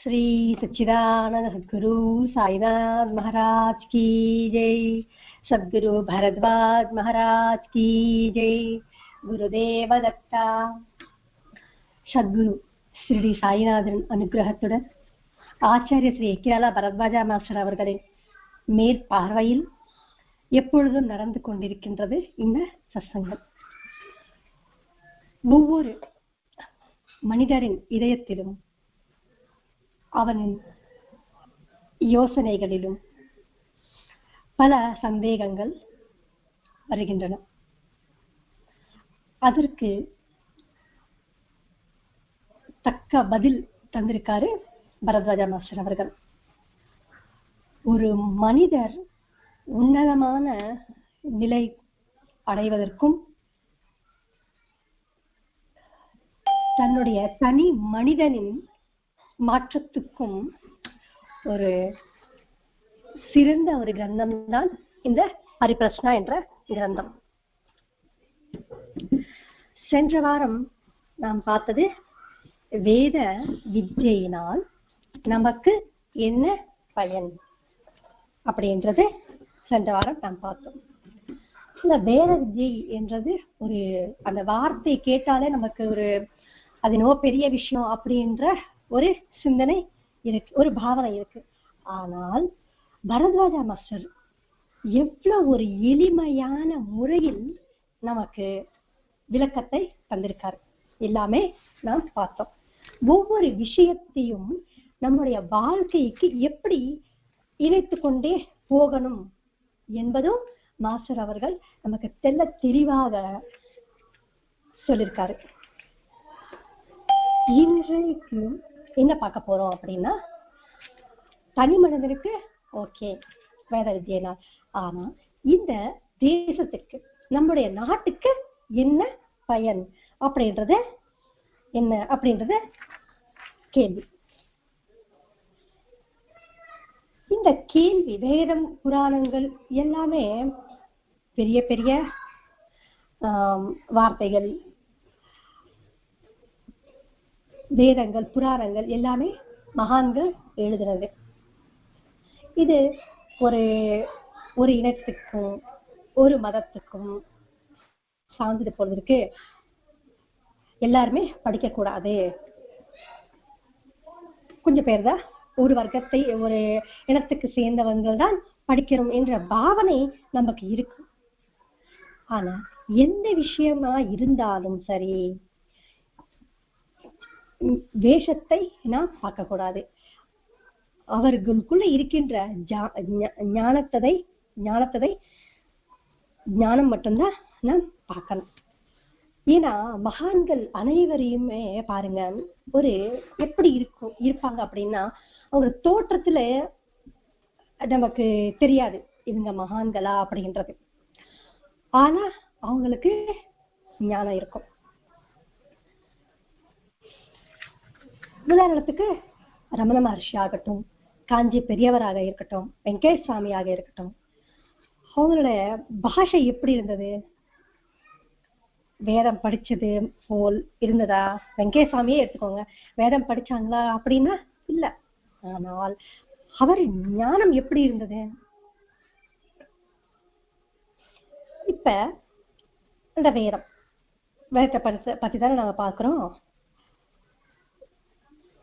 श्री सच्चिदानंद सद्गुरु साईनाथ महाराज की जय। सद्गुरु भरद्वाज महाराज की जय। गुरुदेव दत्ता। சத்குரு ஸ்ரீ சாய்நாதன் அனுகிரகத்துடன் ஆச்சாரிய ஸ்ரீ எக்கிராலா பரத்வாஜா மாஸ்டர் அவர்களின் மேற்பார்வையில் எப்பொழுதும் நடந்து கொண்டிருக்கின்றது இந்த சத்சங்கம். ஒவ்வொரு மனிதரின் இதயத்திலும் அவனின் யோசனைகளிலும் பல சந்தேகங்கள் வருகின்றன. அதற்கு தக்க பதில் தந்திருக்காரு பரத்வாஜா மாஸ்டர் அவர்கள். ஒரு மனிதர் உன்னதமான நிலை அடைவதற்கும் தன்னுடைய தனி மனிதனின் மாற்றத்துக்கும் ஒரு சிறந்த ஒரு கிரந்தம் தான் இந்த ஹரிபிரஷ்னா என்ற கிரந்தம். சென்ற வாரம் நாம் பார்த்தது வேத வித்யினால் நமக்கு என்ன பயன் அப்படின்றது சென்ற வாரம் நாம் பார்த்தோம். இந்த வேத வித்யை என்றது ஒரு அந்த வார்த்தை கேட்டாலே நமக்கு ஒரு அது நோ பெரிய விஷயம் அப்படின்ற ஒரு சிந்தனை இருக்கு, ஒரு பாவனை இருக்கு. ஆனால் பரத்வாஜா மாஸ்டர் எவ்வளவு ஒரு எளிமையான முறையில் நமக்கு விளக்கத்தை தந்திருக்காரு. எல்லாமே நாம் பார்த்தோம். ஒவ்வொரு விஷயத்தையும் நம்முடைய வாழ்க்கைக்கு எப்படி இணைத்து கொண்டே போகணும் என்பதும் மாஸ்டர் அவர்கள் நமக்கு தெல்ல தெளிவாக சொல்லியிருக்காரு. இன்றைக்கு என்ன பார்க்க போறோம் அப்படின்னா, தனி மனிதனுக்கு ஓகே வேத வித்யினால், ஆனா இந்த தேசத்துக்கு நம்முடைய நாட்டுக்கு என்ன பயன் அப்படின்றது என்ன அப்படின்றது கேள்வி. இந்த கேள்வி வேதம் புராணங்கள் எல்லாமே பெரிய பெரிய வார்த்தைகள், வேதங்கள் புராணங்கள் எல்லாமே மகான்கள் எழுதுனது. இது ஒரு ஒரு இனத்துக்கும் ஒரு மதத்துக்கும் சார்ந்தது போவதற்கு எல்லாருமே படிக்க கூடாது, கொஞ்சம் பேர் தான் ஒரு வர்க்கத்தை ஒரு இனத்துக்கு சேர்ந்தவங்க தான் படிக்கணும் என்ற பாவனை நமக்கு இருக்கு. ஆனா எந்த விஷயமா இருந்தாலும் சரி, வேஷத்தை நாம் பார்க்க கூடாது. அவர்களுக்குள்ள இருக்கின்ற ஞானம் மட்டும்தான் நாம் பார்க்கணும். ஏன்னா மகான்கள் அனைவரையுமே பாருங்க, ஒரு எப்படி இருப்பாங்க அப்படின்னா, அவங்க தோற்றத்துல நமக்கு தெரியாது இவங்க மகான்களா அப்படின்றது. ஆனா அவங்களுக்கு ஞானம் இருக்கும். உதாரணத்துக்கு ரமண மகர்ஷி ஆகட்டும், காஞ்சி பெரியவராக இருக்கட்டும், வெங்கடேஷ் சுவாமியாக இருக்கட்டும், அவங்களோட பாஷை எப்படி இருந்தது? வேதம் படிச்சது போல் இருந்ததா? வெங்கடேஷ் சுவாமியே எடுத்துக்கோங்க, வேதம் படிச்சாங்களா அப்படின்னா இல்ல. ஆனால் அவர் ஞானம் எப்படி இருந்தது? இப்ப இந்த வேதத்தை பத்தி தானே நாங்க பாக்குறோம்.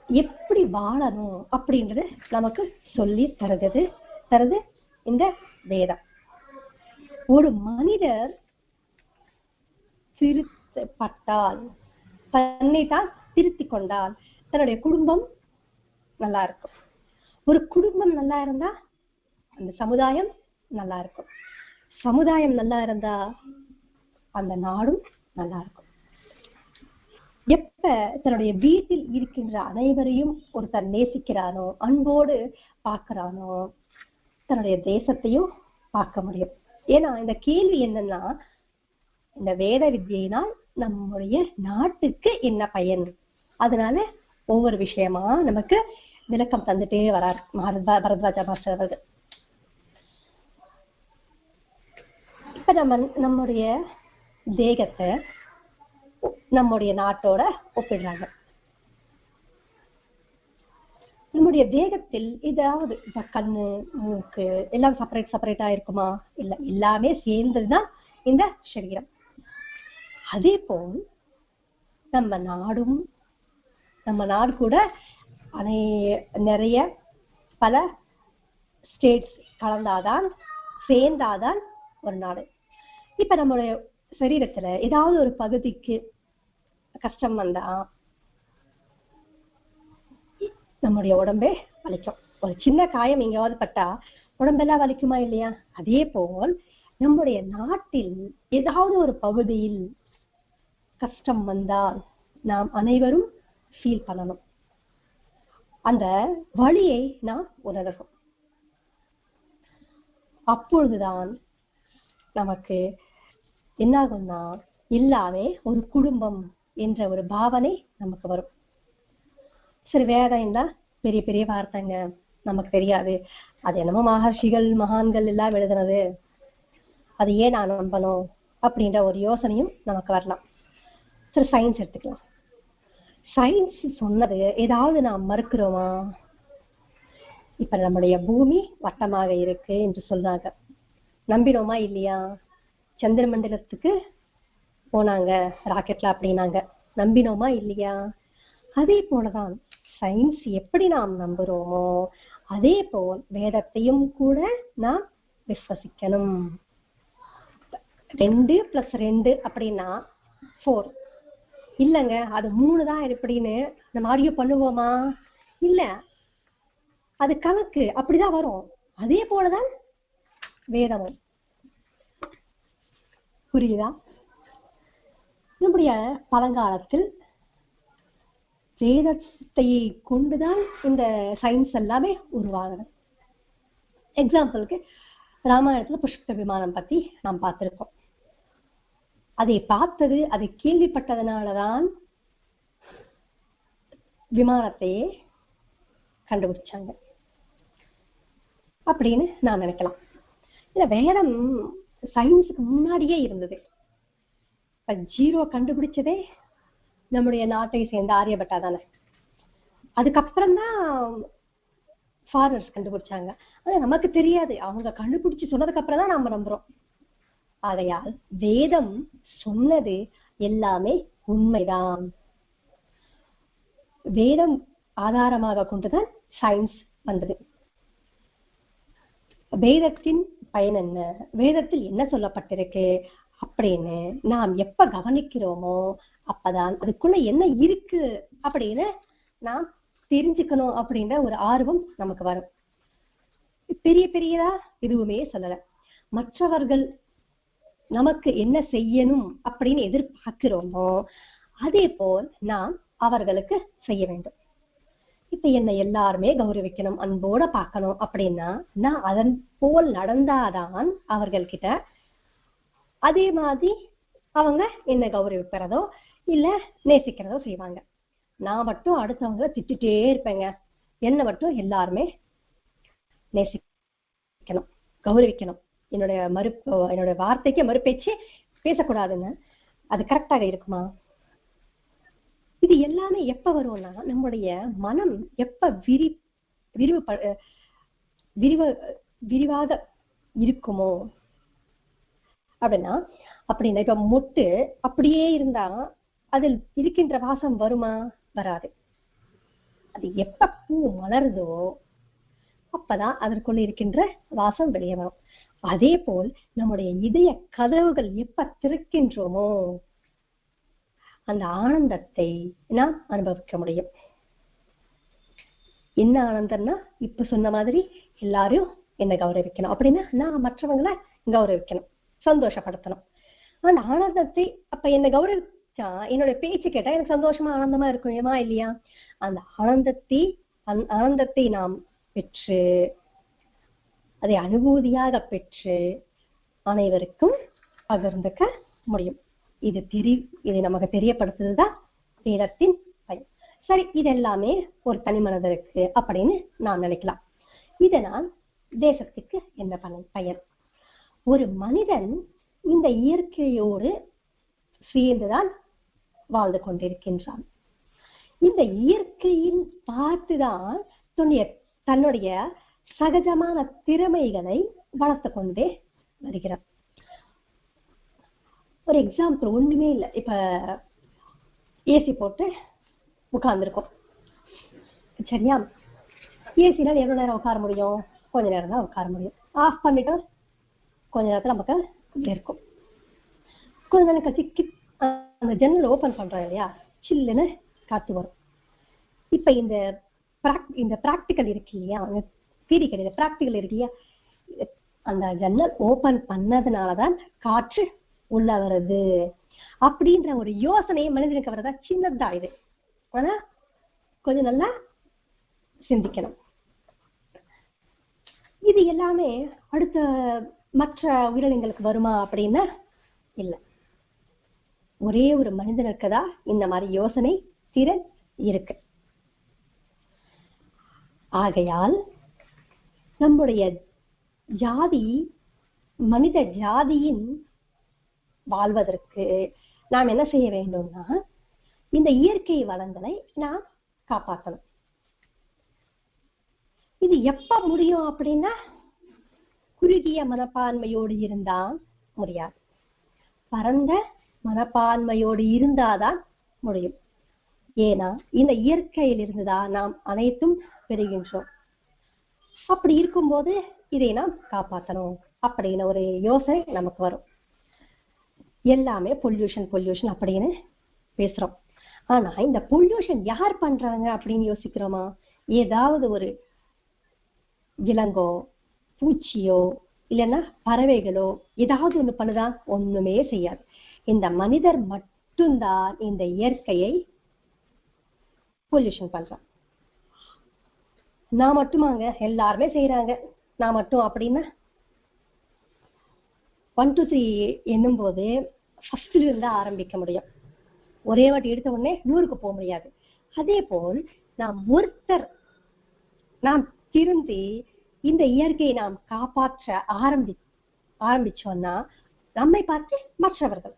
எப்படி வாழணும் அப்படின்றது நமக்கு சொல்லி தருது இந்த வேதம். ஒரு மனிதர் திருத்தப்பட்டால், தன்னை தான் திருத்திக் கொண்டால் தன்னுடைய குடும்பம் நல்லா இருக்கும். ஒரு குடும்பம் நல்லா இருந்தா அந்த சமுதாயம் நல்லா இருக்கும். சமுதாயம் நல்லா இருந்தா அந்த நாடும் நல்லா இருக்கும். எப்ப தன்னுடைய வீட்டில் இருக்கின்ற அனைவரையும் ஒருத்தர் நேசிக்கிறானோ, அன்போடு பார்க்கிறானோ, தன்னுடைய தேசத்தையும் பார்க்க முடியும். ஏன்னா இந்த கேள்வி என்னன்னா, இந்த வேத வித்யினால் நம்முடைய நாட்டுக்கு என்ன பயன்? அதனால ஒவ்வொரு விஷயமா நமக்கு விளக்கம் தந்துட்டே வரார் பரத்வாஜா மாஸ்டர் அவர்கள். இப்ப நம்முடைய தேகத்தை நம்முடைய நாட்டோட ஒப்பிடுறாங்க. நம்முடைய தேகத்தில் ஏதாவது கண்ணு, மூக்கு எல்லாம் செப்பரேட்டா இருக்குமா? இல்ல, எல்லாமே சேர்ந்ததுதான் இந்த சரீரம். அதே போல் நம்ம நாடு கூட நிறைய பல ஸ்டேட்ஸ் கலந்தாதான் சேர்ந்தாதான் ஒரு நாடு. இப்ப நம்மளுடைய சரீரத்துல ஏதாவது ஒரு பகுதிக்கு கஷ்டம் வந்தா நம்முடைய உடம்பே வலிக்கும். ஒரு சின்ன காயம் எங்கேயாவது பட்டா உடம்பெல்லாம் வலிக்குமா இல்லையா? அதே போல் நம்முடைய நாட்டில் ஏதாவது ஒரு பகுதியில் கஷ்டம் வந்தால் நாம் அனைவரும் ஃபீல் பண்ணணும். அந்த வலியை நாம் உணரணும். அப்பொழுதுதான் நமக்கு என்னாகும்னா எல்லாமே ஒரு குடும்பம் என்ற ஒரு பாவனை நமக்கு வரும். சரி, வேதம் என்ன பெரிய பெரிய வார்த்தைங்க, நமக்கு தெரியாது, அது என்னமோ மகர்ஷிகள் மகான்கள் எல்லாம் எழுதுனது, அது ஏன் நான் நம்பணும் அப்படின்ற ஒரு யோசனையும் நமக்கு வரலாம். சரி, சயின்ஸ் எடுத்துக்கலாம். சயின்ஸ் சொன்னது ஏதாவது நாம் மறுக்கிறோமா? இப்ப நம்முடைய பூமி வட்டமாக இருக்கு என்று சொல்றாங்க, நம்பினோமா இல்லையா? சந்திர மண்டலத்துக்கு போனாங்க ராக்கெட்ல அப்படின்னாங்க, நம்பினோமா இல்லையா? அதே போலதான் சயின்ஸ் எப்படி நாம் நம்புறோமோ அதே போல் வேதத்தையும் கூட நாம் விசுவசிக்கணும். 2 + 2 அப்படின்னா 4 இல்லைங்க, அது 3 தான் எப்படின்னு நம்ம ஆர்கியூ பண்ணுவோமா? இல்ல, அது கணக்கு அப்படிதான் வரும். அதே போலதான் வேதமும். புரியுதா? நம்முடைய பழங்காலத்தில் வேதத்தை கொண்டுதான் இந்த சயின்ஸ் எல்லாமே உருவாகுது. எக்ஸாம்பிளுக்கு ராமாயணத்துல புஷ்ப விமானம் பத்தி நாம் பார்த்திருக்கோம். அதை பார்த்தது, அதை கேள்விப்பட்டதுனாலதான் விமானத்தையே கண்டுபிடிச்சாங்க அப்படின்னு நான் நினைக்கலாம். இல்ல, வேதம் சயின்ஸுக்கு முன்னாடியே இருந்தது. இப்ப 0 கண்டுபிடிச்சதே நம்முடைய நாட்டை சேர்ந்த ஆரியபட்டா தானே. அதுக்கப்புறம் தான் ஃபாரினர்ஸ் கண்டுபிடிச்சாங்க. ஆனா நமக்கு தெரியாது, அவங்க கண்டுபிடிச்சு சொன்னதுக்கு அப்புறம் தான் நம்ம நம்புறோம். ஆகையால் வேதம் சொன்னது எல்லாமே உண்மைதான். வேதம் ஆதாரமாக கொண்டுதான் சயின்ஸ் வந்தது. வேதத்தின் பயன் என்ன, வேதத்தில் என்ன சொல்லப்பட்டிருக்கு அப்படின்னு நாம் எப்ப கவனிக்கிறோமோ அப்பதான் அதுக்குள்ள என்ன இருக்கு அப்படின்னு நாம் தெரிஞ்சுக்கணும் அப்படின்ற ஒரு ஆர்வம் நமக்கு வரும். பெரிய பெரியதா எதுவுமே சொல்லல, மற்றவர்கள் நமக்கு என்ன செய்யணும் அப்படின்னு எதிர்பார்க்கிறோமோ அதே போல் நாம் அவர்களுக்கு செய்ய வேண்டும். இப்ப என்ன எல்லாருமே கௌரவிக்கணும், அன்போட பார்க்கணும் அப்படின்னா நான் அதன் போல் நடந்தாதான் அவர்கள்கிட்ட அதே மாதிரி அவங்க என்ன கௌரவிக்கிறதோ இல்ல நேசிக்கிறதோ செய்வாங்க. நான் மட்டும் அடுத்தவங்க திட்டிட்டே இருப்பேங்க, என்ன மட்டும் எல்லாருமே நேசிக்கணும், கௌரவிக்கணும், என்னுடைய வார்த்தைக்கு மறுபேச்சு பேசக்கூடாதுன்னு, அது கரெக்டாக இருக்குமா? இது எல்லாமே எப்ப வரும்னா நம்முடைய மனம் எப்ப விரிவாக இருக்குமோ அப்படின்னா இப்ப மொட்டு அப்படியே இருந்தா அதில் இருக்கின்ற வாசம் வருமா? வராது. அது எப்ப பூ மலருதோ அப்பதான் அதற்குள்ள இருக்கின்ற வாசம் வெளியே வரும். அதே போல் நம்முடைய இதய கதவுகள் எப்ப திறக்கின்றோமோ அந்த ஆனந்தத்தை நாம் அனுபவிக்க முடியும். என்ன ஆனந்தம்னா இப்ப சொன்ன மாதிரி எல்லாரையும் என்ன கௌரவிக்கணும் அப்படின்னா நான் மற்றவங்களை கௌரவிக்கணும், சந்தோஷப்படுத்தணும். அந்த ஆனந்தத்தை அப்ப என்ன கௌரவிச்சா என்னுடைய பேச்சு கேட்டா எனக்கு சந்தோஷமா ஆனந்தமா இருக்கும், ஏமா இல்லையா? அந்த ஆனந்தத்தை நாம் பெற்று அதை அனுபூதியாக பெற்று அனைவருக்கும் பகிர்ந்துக்க முடியும். இது நமக்கு தெரியப்படுத்துறதுதான் வேதத்தின் பயன். சரி, இதெல்லாமே ஒரு தனி மனிதருக்கு அப்படின்னு நாம் நினைக்கலாம். இதனால் தேசத்துக்கு என்ன பயன்? ஒரு மனிதன் இந்த இயற்கையோடு சேர்ந்துதான் வாழ்ந்து கொண்டிருக்கின்றான். இந்த இயற்கையின் பார்த்துதான் தன்னுடைய சகஜமான திறமைகளை வளர்த்து கொண்டே வருகிறார். ஒரு எக்ஸாம்பிள் ஒண்ணுமே இல்லை. இப்ப ஏசி போட்டு உட்கார்ந்துருக்கோம், சரியா? ஏசினால எவ்வளவு நேரம் உட்கார முடியும்? கொஞ்ச நேரம் தான் உட்கார முடியும். ஆஃப் பண்ணிட்டு கொஞ்ச நேரத்துல நமக்கு இருக்கும். கொஞ்ச நேரம் கழிச்சு அந்த ஜன்னல் ஓபன் பண்றோம் இல்லையா, சில்லுன்னு காத்து வரும். இப்ப இந்த பிராக்டிக்கல் இருக்கு இல்லையா, தியரி கிடையாது, பிராக்டிக்கல் இருக்கு இல்லையா, அந்த ஜன்னல் ஓபன் பண்ணதுனாலதான் காற்று உள்ள வருது அப்படின்ற ஒரு யோசனையை மனிதனுக்கு வரதா சின்னதா இது. ஆனா கொஞ்சம் நல்லா சிந்திக்கணும். இது எல்லாமே அடுத்த மற்ற உயிரினங்களுக்கு வருமா அப்படின்னா இல்லை. ஒரே ஒரு மனிதனுக்கு தான் இந்த மாதிரி யோசனை திறன் இருக்கு. ஆகையால் நம்முடைய ஜாதி, மனித ஜாதியின் வாழ்வதற்கு நாம் என்ன செய்ய வேண்டும்னா, இந்த இயற்கை வளங்களை நாம் காப்பாற்றணும். இது எப்ப முடியும் அப்படின்னா, குறுகிய மனப்பான்மையோடு இருந்தா முடியாது, பரந்த மனப்பான்மையோடு இருந்தாதான் முடியும். ஏன்னா இந்த இயற்கையிலிருந்துதான் நாம் அனைத்தும் பெறுகின்றோம். அப்படி இருக்கும்போது இதை நாம் காப்பாற்றணும் அப்படின்னு ஒரு யோசனை நமக்கு வரும். எல்லாமே பொல்யூஷன் பொல்யூஷன் அப்படின்னு பேசுறோம். ஆனா இந்த பொல்யூஷன் யார் பண்றாங்க அப்படின்னு யோசிக்கிறோமா? ஏதாவது ஒரு விலங்கோ, பூச்சியோ, இல்லைன்னா பறவைகளோ ஏதாவது ஒண்ணு பண்ணுதா? ஒண்ணுமே செய்யாது. இந்த மனிதர் மட்டும்தான் இந்த இயற்கையை பொல்யூஷன் பண்றான். நான் மட்டுமாங்க, எல்லாருமே செய்யறாங்க, நான் மட்டும் அப்படின்னா 1 to 3 என்னும் போது ஃபர்ஸ்ட்ல இருந்தா ஆரம்பிக்க முடியும். ஒரே வாட்டி எடுத்த உடனே 100க்கு போக முடியாது. அதே போல் நாம் ஒருத்தர் நாம் திருந்தி இந்த இயற்கையை நாம் காப்பாற்ற ஆரம்பிச்சோம்னா நம்மை பார்த்து மற்றவர்கள்,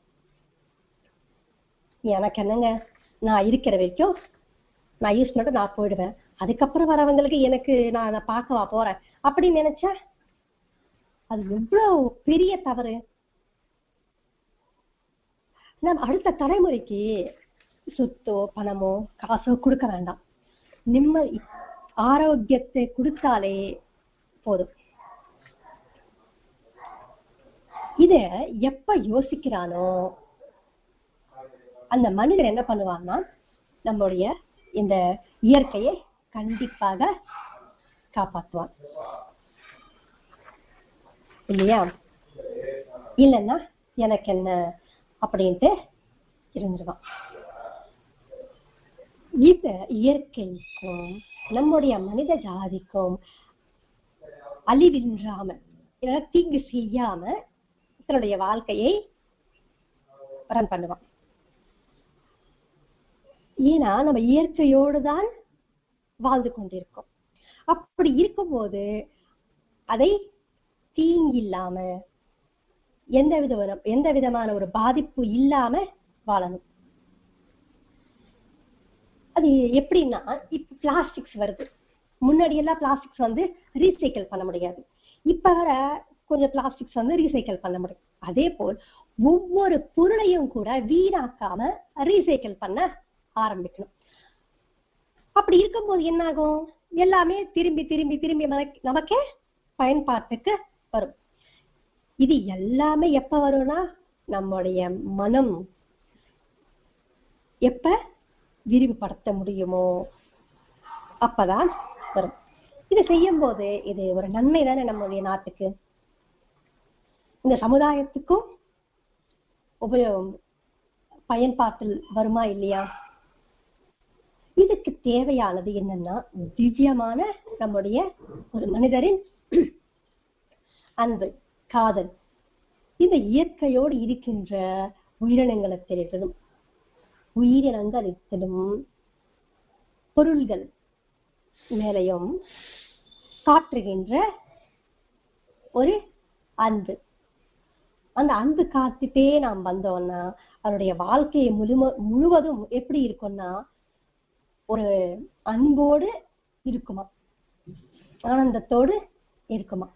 எனக்கு என்னங்க, நான் இருக்கிற வரைக்கும் நான் யூஸ் பண்ணிட்டு நான் போயிடுவேன், அதுக்கப்புறம் வரவங்களுக்கு எனக்கு நான் பார்க்கவா போறேன் அப்படின்னு நினைச்சா அது எவ்வளவு பெரிய தவறு. நாம் அடுத்த தலைமுறைக்கு சொத்தோ பணமோ காசோ கொடுக்க வேண்டாம், நிம்மதி ஆரோக்கியத்தை கொடுத்தாலே போதும். இத எப்ப யோசிக்கிறானோ அந்த மனிதர் என்ன பண்ணுவான்னா, நம்முடைய இந்த இயற்கையை கண்டிப்பாக காப்பாற்றுவான், இல்லையா? இல்லைன்னா எனக்கு என்ன அப்படின்ட்டு இருந்துருவான். இந்த இயற்கைக்கும் நம்முடைய மனித ஜாதிக்கும் அழிவின்றாம, தீங்கு செய்யாம தன்னுடைய வாழ்க்கையை ரன் பண்ணுவான். ஏன்னா நம்ம இயற்கையோடு தான் வாழ்ந்து கொண்டிருக்கோம். அப்படி இருக்கும்போது அதை தீங்கில்லாம எந்த விதமான ஒரு பாதிப்பு இல்லாம வாழணும். அது எப்படின்னா, இப்ப பிளாஸ்டிக்ஸ் வருது. முன்னாடி எல்லாம் பிளாஸ்டிக்ஸ் ரீசைக்கிள் பண்ண முடியாது, இப்ப வர கொஞ்சம் பிளாஸ்டிக்ஸ் ரீசைக்கிள் பண்ண முடியும். அதே போல் ஒவ்வொரு பொருளையும் கூட வீணாக்காம ரீசைக்கிள் பண்ண ஆரம்பிக்கணும். அப்படி இருக்கும்போது என்ன ஆகும்? எல்லாமே திரும்பி திரும்பி திரும்பி நமக்கே பயன்பாட்டுக்கு வரும். இது எல்லாமே எப்ப வரும்னா, நம்முடைய மனம் எப்ப விரிவுபடுத்த முடியுமோ அப்பதான் வரும். இதை செய்யும் போது இது ஒரு நன்மை தானே நம்முடைய நாட்டுக்கு, இந்த சமுதாயத்துக்கும் உபயோகம் பயன்பாட்டில் வருமா இல்லையா? இதுக்கு தேவையானது என்னன்னா, திவ்யமான நம்முடைய ஒரு மனிதரின் அன்பு, காதல். இந்த இயற்கையோடு இருக்கின்ற உயிரினங்களிலும் பொருள்கள் மேலையும் காட்டுகின்ற ஒரு அன்பு. அந்த அன்பு காத்துட்டே நாம் வந்தோம்னா அவருடைய வாழ்க்கையை முழுவதும் எப்படி இருக்கும்னா ஒரு அன்போடு இருக்குமா. ஆனந்தத்தோடு இருக்குமா.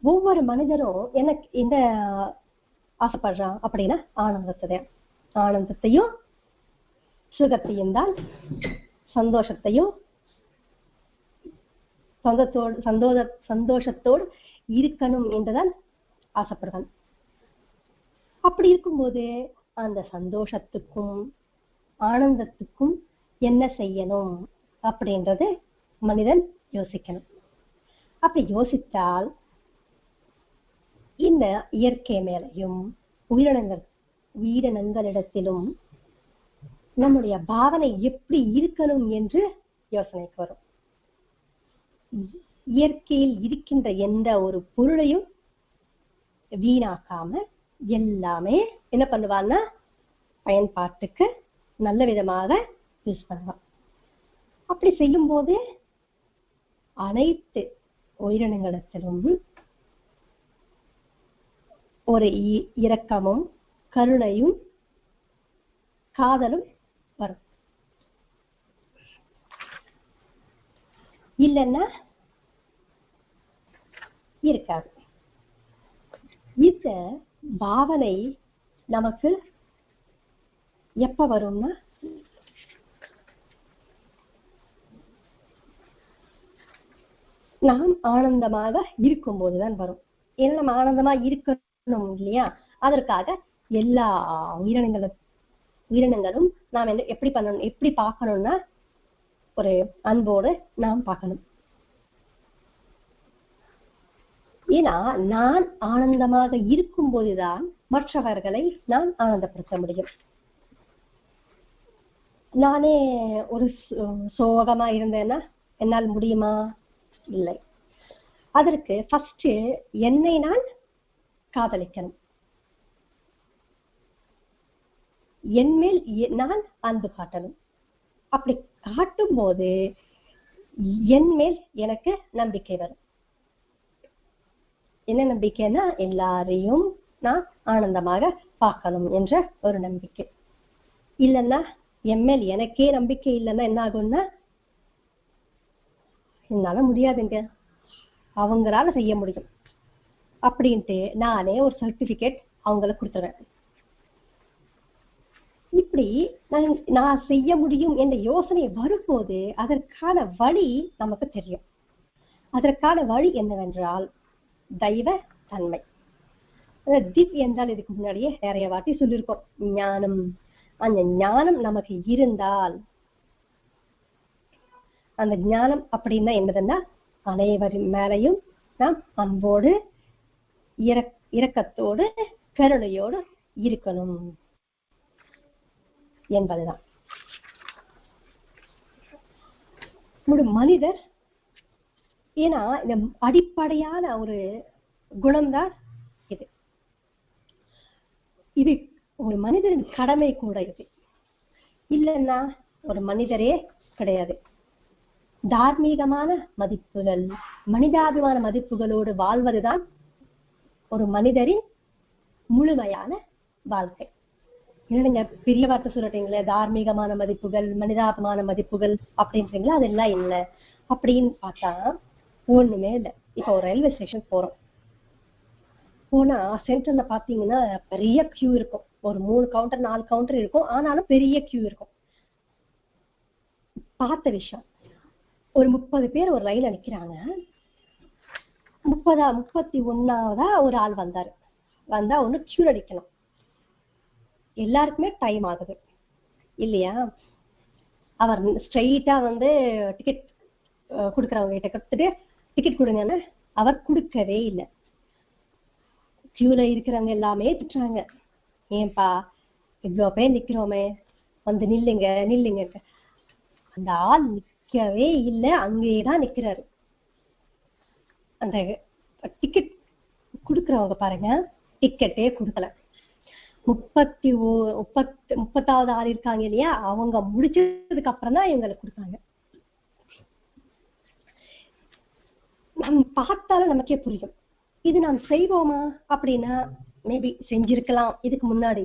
ஒவ்வொரு மனிதரும் எனக்கு இந்த ஆசைப்படுறான் அப்படின்னா ஆனந்தத்தையும் சுகத்தையும் தான், சந்தோஷத்தையும் சந்தோஷத்தோடு இருக்கணும் என்றுதான் ஆசைப்படுவான். அப்படி இருக்கும்போது அந்த சந்தோஷத்துக்கும் ஆனந்தத்துக்கும் என்ன செய்யணும் அப்படின்றது மனிதன் யோசிக்கணும். அப்படி யோசித்தால் இந்த இயற்கை மேலையும் உயிரினங்களிடத்திலும் நம்முடைய பாவனை எப்படி இருக்கணும் என்று யோசனைக்கு வரும். இயற்கையில் இருக்கின்ற எந்த ஒரு பொருளையும் வீணாக்காம எல்லாமே என்ன பண்ணுவான்னா பயன்பாட்டுக்கு நல்ல விதமாக யூஸ் பண்ணுவான். அப்படி செய்யும் போது அனைத்து உயிரினங்களிடத்திலும் ஒரு இரக்கமும் கருணையும் காதலும் வரும். இல்லைன்னா இருக்காது. இந்த பாவனை நமக்கு எப்ப வரும்னா நாம் ஆனந்தமாக இருக்கும் போதுதான் வரும். ஏன்னா நம்ம ஆனந்தமா இருக்கணும் இல்லையா, அதற்காக எல்லா உயிரினங்களும் நாம் எப்படி பண்ணணும், எப்படி பார்க்கணும்னா ஒரு அன்போடு நாம் பார்க்கணும். ஏன்னா நான் ஆனந்தமாக இருக்கும் போதுதான் மற்றவர்களை நான் ஆனந்தப்படுத்த முடியும். நானே ஒரு சோகமா இருந்தேன்னா என்னால் முடியுமா? இல்லை. அதற்கு ஃபர்ஸ்ட் என்னை நான் காதலிக்கணும். என் மேல் நான் அன்பு காட்டணும். அப்படி காட்டும் போது என் மேல் எனக்கு நம்பிக்கை வரும். என்ன நம்பிக்கைன்னா எல்லாரையும் நான் ஆனந்தமாக பார்க்கணும் என்ற ஒரு நம்பிக்கை. இல்லைன்னா என் மேல் எனக்கே நம்பிக்கை இல்லைன்னா என்ன ஆகும்னா என்னால முடியாதுங்க, அவங்களால செய்ய முடியும் அப்படின்ட்டு நானே ஒரு சர்டிபிகேட் அவங்களுக்கு கொடுத்துருவேன். இப்படி நான் செய்ய முடியும் என்ற யோசனை வரும்போது அதற்கான வழி நமக்கு தெரியும். அதற்கான வழி என்னவென்றால் தெய்வ தன்மை. திவ் என்றால் இதுக்கு முன்னாடியே நிறைய வாட்டி சொல்லியிருக்கோம், ஞானம். அந்த ஞானம் நமக்கு இருந்தால், அந்த ஞானம் அப்படின்னா என்னதுன்னா அனைவரின் மேலையும் நாம் அன்போடு இரக்கத்தோடு கருணையோடு இருக்கணும் என்பதுதான். மனிதர் ஏன்னா இந்த அடிப்படையான ஒரு குணம்தான் இது. இது ஒரு மனிதரின் கடமை கூட. இது இல்லைன்னா ஒரு மனிதரே கிடையாது. தார்மீகமான மதிப்புகள், மனிதாபிமான மதிப்புகளோடு வாழ்வதுதான் ஒரு மனிதரின் முழுமையான வாழ்க்கை. ஏன்னா நீங்க பெரிய வார்த்தை சொல்லிட்டீங்களே, தார்மீகமான மதிப்புகள், மனிதாபிமான மதிப்புகள் அப்படின்றீங்களா, அதெல்லாம் இல்லை அப்படின்னு பார்த்தா ஒண்ணுமே இல்லை. இப்ப ஒரு ரயில்வே ஸ்டேஷன் போறோம், போனா சென்டர்ல பாத்தீங்கன்னா பெரிய கியூ இருக்கும். ஒரு 3 கவுண்டர் 4 கவுண்டர் இருக்கும், ஆனாலும் பெரிய கியூ இருக்கும். பார்த்த விஷயம், ஒரு 30 பேர் ஒரு ரயில நிக்கிறாங்க. 31ஆவதா ஒரு ஆள் வந்தாரு. வந்தா ஒண்ணு கியூ அடிக்கணும். எல்லாருக்குமே டைம் ஆகுது இல்லையா. அவர் ஸ்ட்ரெயிட்டா டிக்கெட் கொடுக்குறவங்க கிட்ட கொடுத்துட்டு டிக்கெட் கொடுங்கன்னு அவர் கொடுக்கவே இல்லை. கியூல இருக்கிறவங்க எல்லாமே திட்டுறாங்க, ஏன்பா இவ்வளோ பேர் நிக்கிறோமே, நில்லுங்க நில்லுங்க. அந்த ஆள் நிக்கவே இல்லை, அங்கேதான் நிக்கிறாரு. அந்த டிக்கெட் கொடுக்குறவங்க பாருங்க, டிக்கெட்டே கொடுக்கல. 30வது ஆள் இருக்காங்க இல்லையா, அவங்க முடிச்சதுக்கு அப்புறம் தான் இவங்களுக்கு கொடுத்தாங்க. நம்ம பார்த்தாலும் நமக்கே புரியும், இது நாம் செய்வோமா அப்படின்னா மேபி செஞ்சிருக்கலாம் இதுக்கு முன்னாடி.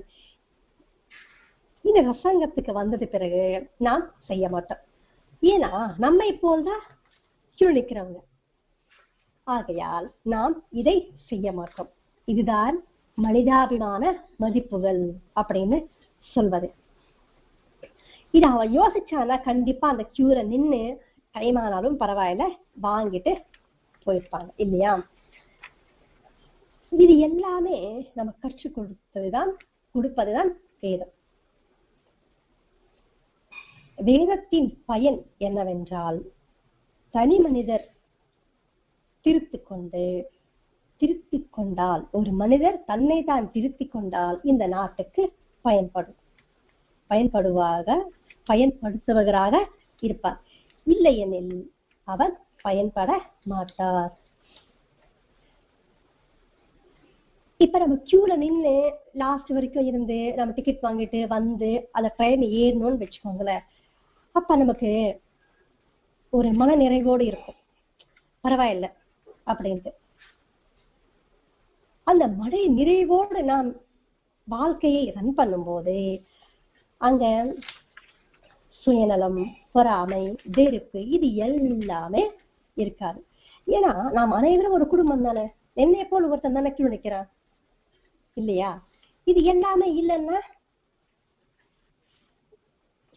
இந்த ரசங்கத்துக்கு வந்தது பிறகு நாம் செய்ய மாட்டோம். ஏன்னா நம்மை போல்தான் நிற்கிறவங்க. ஆகையால் நாம் இதை செய்ய மாட்டோம். இதுதான் மனிதாபிமான மதிப்புகள் அப்படின்னு சொல்வது. இது அவன் யோசிச்சானா கண்டிப்பா அந்த கியூல நின்று டைமானாலும் பரவாயில்ல வாங்கிட்டு போயிருப்பாங்க இல்லையா? இது எல்லாமே நம்ம கற்றுக் கொடுப்பதுதான் வேதம். வேதத்தின் பயன் என்னவென்றால், தனி மனிதர் திருத்திக் கொண்டால், ஒரு மனிதர் தன்னை தான் திருத்திக் கொண்டால் இந்த நாட்டுக்கு பயன்படுத்துவராக இருப்பார். இல்லையெனில் அவர் பயன்பட மாட்டார். இப்ப நம்ம கியூல நின்று லாஸ்ட் வரைக்கும் இருந்து நம்ம டிக்கெட் வாங்கிட்டு வந்து அந்த ட்ரெயின் ஏறணும்னு வச்சுக்கோங்களேன். அப்ப நமக்கு ஒரு மன நிறைவோடு இருக்கும், பரவாயில்ல அப்படின்ட்டு. அந்த மன நிறைவோடு நாம் வாழ்க்கையை ரன் பண்ணும்போது அங்க சுயநலம், பொறாமை, வெறுப்பு இது எல்லாமே இருக்காது. ஏன்னா நாம் அனைவரும் ஒரு குடும்பம் தானே. என்னை போல் ஒருத்தன் தானே கியூ நினைக்கிறான் இல்லையா? இது எல்லாமே இல்லைன்னா,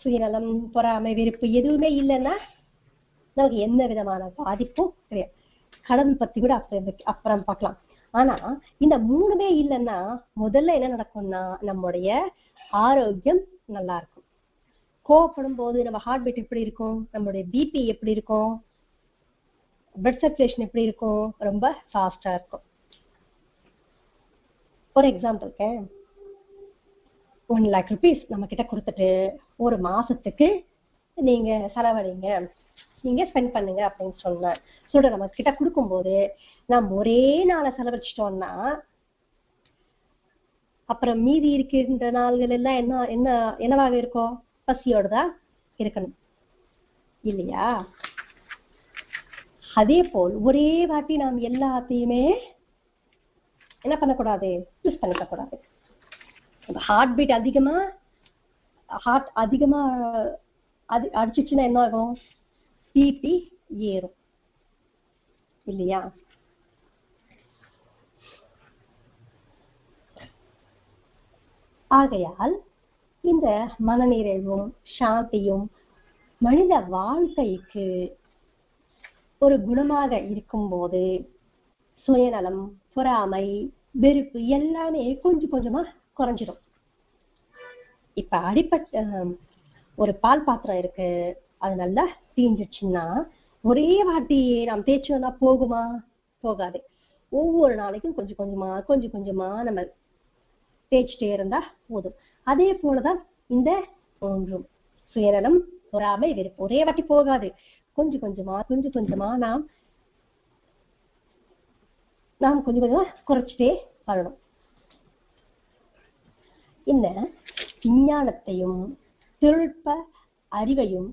சுயநலம், பொறாமை, வெறுப்பு எதுவுமே இல்லைன்னா நமக்கு எந்த விதமான பாதிப்பும் கிடையாது. கடன் பத்தி கூட அப்புறம் பார்க்கலாம். ஆனா இந்த மூணுமே இல்லைன்னா முதல்ல என்ன நடக்கும்னா, நம்முடைய ஆரோக்கியம் நல்லா இருக்கும். கோவப்படும் போது நம்ம ஹார்ட் பீட் எப்படி இருக்கும், நம்மளுடைய பிபி எப்படி இருக்கும், பிளட் சர்க்குலேஷன் எப்படி இருக்கும், ரொம்ப ஃபாஸ்டா இருக்கும். ஒரு எக்ஸாம்பிளுக்கு 1 lakh rupees நம்ம கிட்ட கொடுத்துட்டு ஒரு மாசத்துக்கு நீங்க செலவழிங்க, நீங்க ஸ்பெண்ட் பண்ணுங்க அப்படின்னு சொல்ற நம்ம கிட்ட கொடுக்கும்போது நம்ம ஒரே நாளை செலவழிச்சிட்டோம்னா அப்புறம் மீதி இருக்கின்ற நாள்கள் எல்லாம் என்னவாக இருக்கும்? பசியோட தான் இருக்கணும் இல்லையா? அதே போல் ஒரே வாட்டி நாம் எல்லாத்தையுமே என்ன பண்ணக்கூடாது, யூஸ் பண்ணிக்க கூடாது. ஹார்ட் பீட் அதிகமா அடிச்சுச்சுன்னா என்ன ஆகும்? பிபி ஏறும் இல்லையா? ஆகையால் இந்த மனநிறைவும் சாந்தியும் மனித வாழ்க்கைக்கு ஒரு குணமாக இருக்கும்போது சுயநலம், பொறாமை, வெறுப்பு எல்லாமே கொஞ்சம் கொஞ்சமா குறைஞ்சிடும். இப்ப அடிப்பட்ட ஒரு பால் பாத்திரம் இருக்கு, அது நல்லா தீஞ்சிச்சுன்னா ஒரே வாட்டி நாம் தேய்ச்சோம்னா போகுமா? போகாது. ஒவ்வொரு நாளைக்கும் கொஞ்சம் கொஞ்சமா நம்ம தேய்ச்சிட்டே இருந்தா போதும். அதே போலதான் இந்த ஒன்றும் சுயநலம், பொறாமை, வெறுப்பு ஒரே வாட்டி போகாது. கொஞ்சம் கொஞ்சமா நாம் கொஞ்சம் கொஞ்சமா குறைச்சிட்டே வரணும். இந்த விஞ்ஞானத்தையும் தொழில்நுட்ப அறிவையும்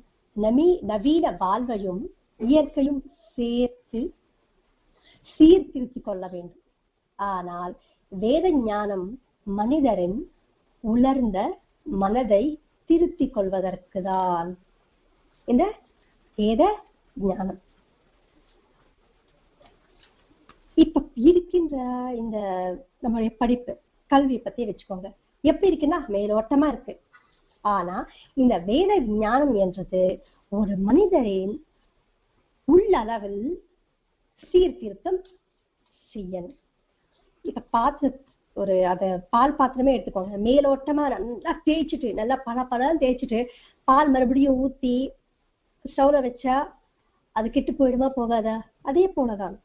நவீன வாழ்வையும் இயற்கையும் சேர்த்து சீர்திருத்திக் கொள்ள வேண்டும். ஆனால் வேத ஞானம் மனிதரின் உலர்ந்த மனதை திருத்திக் கொள்வதற்கு தான் இந்த வேத ஞானம். இப்ப இருக்கின்ற இந்த நம்மளுடைய படிப்பு, கல்வி பத்தி வச்சுக்கோங்க, எப்படி இருக்குன்னா மேலோட்டமா இருக்கு. ஆனா இந்த வேத ஞானம் என்றது ஒரு மனிதரின் உள்ளளவில் சீர்திருத்தம் செய்யணும். இப்ப அத பால் பாத்திரமே எடுத்துக்கோங்க, மேலோட்டமா நல்லா தேய்ச்சிட்டு நல்லா பல தேய்ச்சிட்டு பால் மறுபடியும் ஊத்தி ஸ்டவ்ல வச்சா அது கெட்டு போயிடுமா? போகாதா? அதே போலதான்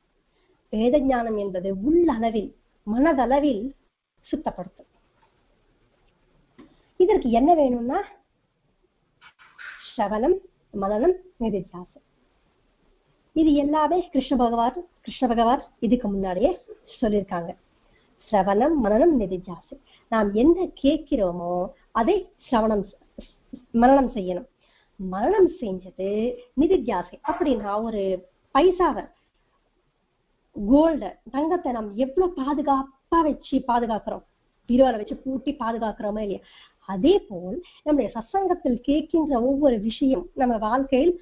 வேத ஞானம் என்பது உள்ளளவில் மனதளவில் சுத்தப்படுத்தும். இதற்கு என்ன வேணும்னா ஸ்ரவணம், மனனம், நிதித்தியாசம். இது எல்லாமே கிருஷ்ண பகவான் இதுக்கு முன்னாடியே சொல்லியிருக்காங்க. ஸ்ரவணம், மனனம், நிதித்தியாசம். நாம் என்ன கேட்கிறோமோ அதை மனனம் செய்யணும். மரணம் செஞ்சது நிதித்தியாசை. அப்படின்னா ஒரு பைசாவை, கோல்ட, தங்கத்தை நம்ம எவ்வளவு பாதுகாப்பா வச்சு பாதுகாக்கிறோம், பீரோல வச்சு பூட்டி பாதுகாக்கிறோமா இல்லையா? அதே போல் நம்முடைய சத்சங்கத்தில் கேட்கின்ற ஒவ்வொரு விஷயம் நம்ம வாழ்க்கையில்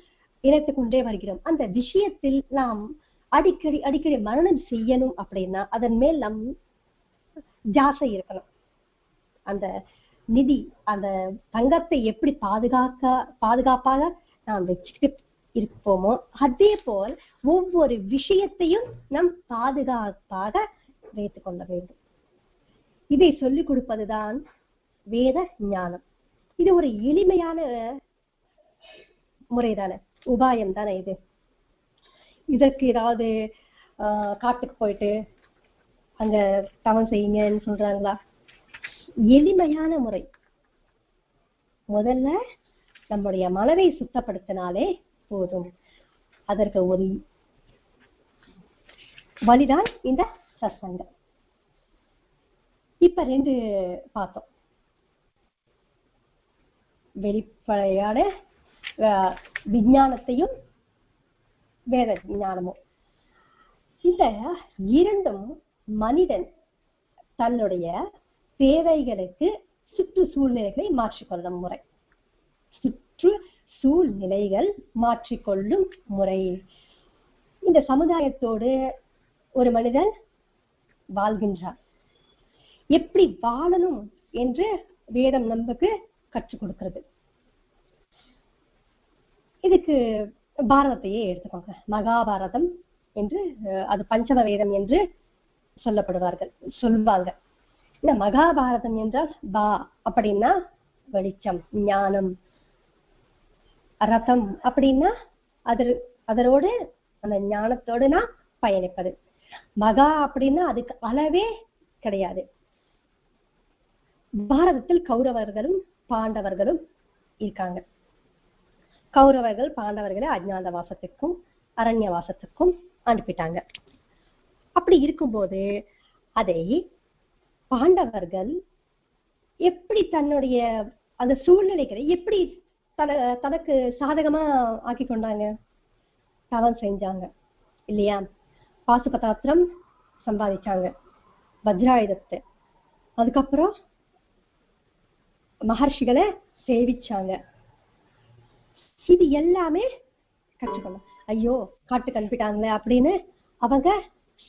இணைத்துக் கொண்டே வருகிறோம். அந்த விஷயத்தில் நாம் அடிக்கடி மரணம் செய்யணும் அப்படின்னா அதன் மேல் நம் ஜாசை இருக்கணும். அந்த நிதி, அந்த தங்கத்தை எப்படி பாதுகாப்பாக நாம் வச்சுக்கிட்டு இருப்போமோ அதே போல் ஒவ்வொரு விஷயத்தையும் நம் பாதுகாப்பாக வைத்துக் கொள்ள வேண்டும். இதை சொல்லிக் கொடுப்பதுதான் வேத ஞானம். இது ஒரு எளிமையான முறைதானே, உபாயம் தானே இது. இதற்கு ஏதாவது காட்டுக்கு போயிட்டு அங்க தவம் செய்யுங்கன்னு சொல்றாங்களா? எளிமையான முறை. முதல்ல நம்முடைய மனதை சுத்தப்படுத்தினாலே போதும். அதற்கு ஒரு வழிதான் இந்த சத்சங்கம். இப்ப 2 பார்த்தோம். வெளிப்படையான விஞ்ஞானத்தையும் வேத ஞானமும். இந்த 2ம் மனிதன் தன்னுடைய தேவைகளுக்கு சுற்று சூழ்நிலைகளை மாற்றிக்கொள்ளும் முறை. சுற்று சூழ்நிலைகள் மாற்றிக்கொள்ளும் முறை. இந்த சமுதாயத்தோடு ஒரு மனிதன் வாழ்கின்றார். எப்படி வாழணும் என்று வேதம் நமக்கு கற்றுக் கொடுக்கிறது. இதுக்கு பாரதத்தையே எடுத்துக்கோங்க. மகாபாரதம் என்று, அது பஞ்சம வேதம் என்று சொல்லுவாங்க. இந்த மகாபாரதம் என்றால் பா அப்படின்னா வெளிச்சம், ஞானம். ரதம் அப்படின்னா அதனோடு அந்த ஞானத்தோடு நான் பயணிப்பது. மகா அப்படின்னா அதுக்கு அளவே கிடையாது. பாரதத்தில் கௌரவர்களும் பாண்டவர்களும் இருக்காங்க. கௌரவர்கள் பாண்டவர்களை அஜ்ஞாத வாசத்துக்கும் அரண்ய வாசத்துக்கும் அனுப்பிட்டாங்க. அப்படி இருக்கும்போது அதை பாண்டவர்கள் எப்படி தன்னுடைய அந்த சூழ்நிலைகளை எப்படி தனக்கு சாதகமா ஆக்கி கொண்டாங்க? தவம் செஞ்சாங்க இல்லையா? பாசுபதாஸ்திரம் சம்பாதிச்சாங்க, வஜ்ராயுதத்தை, அதுக்கப்புறம் மகர்ஷிகளை சேவிச்சாங்க. இது எல்லாமே கற்றுக்கணும். ஐயோ காட்டுக்கு அனுப்பிட்டாங்களே அப்படின்னு அவங்க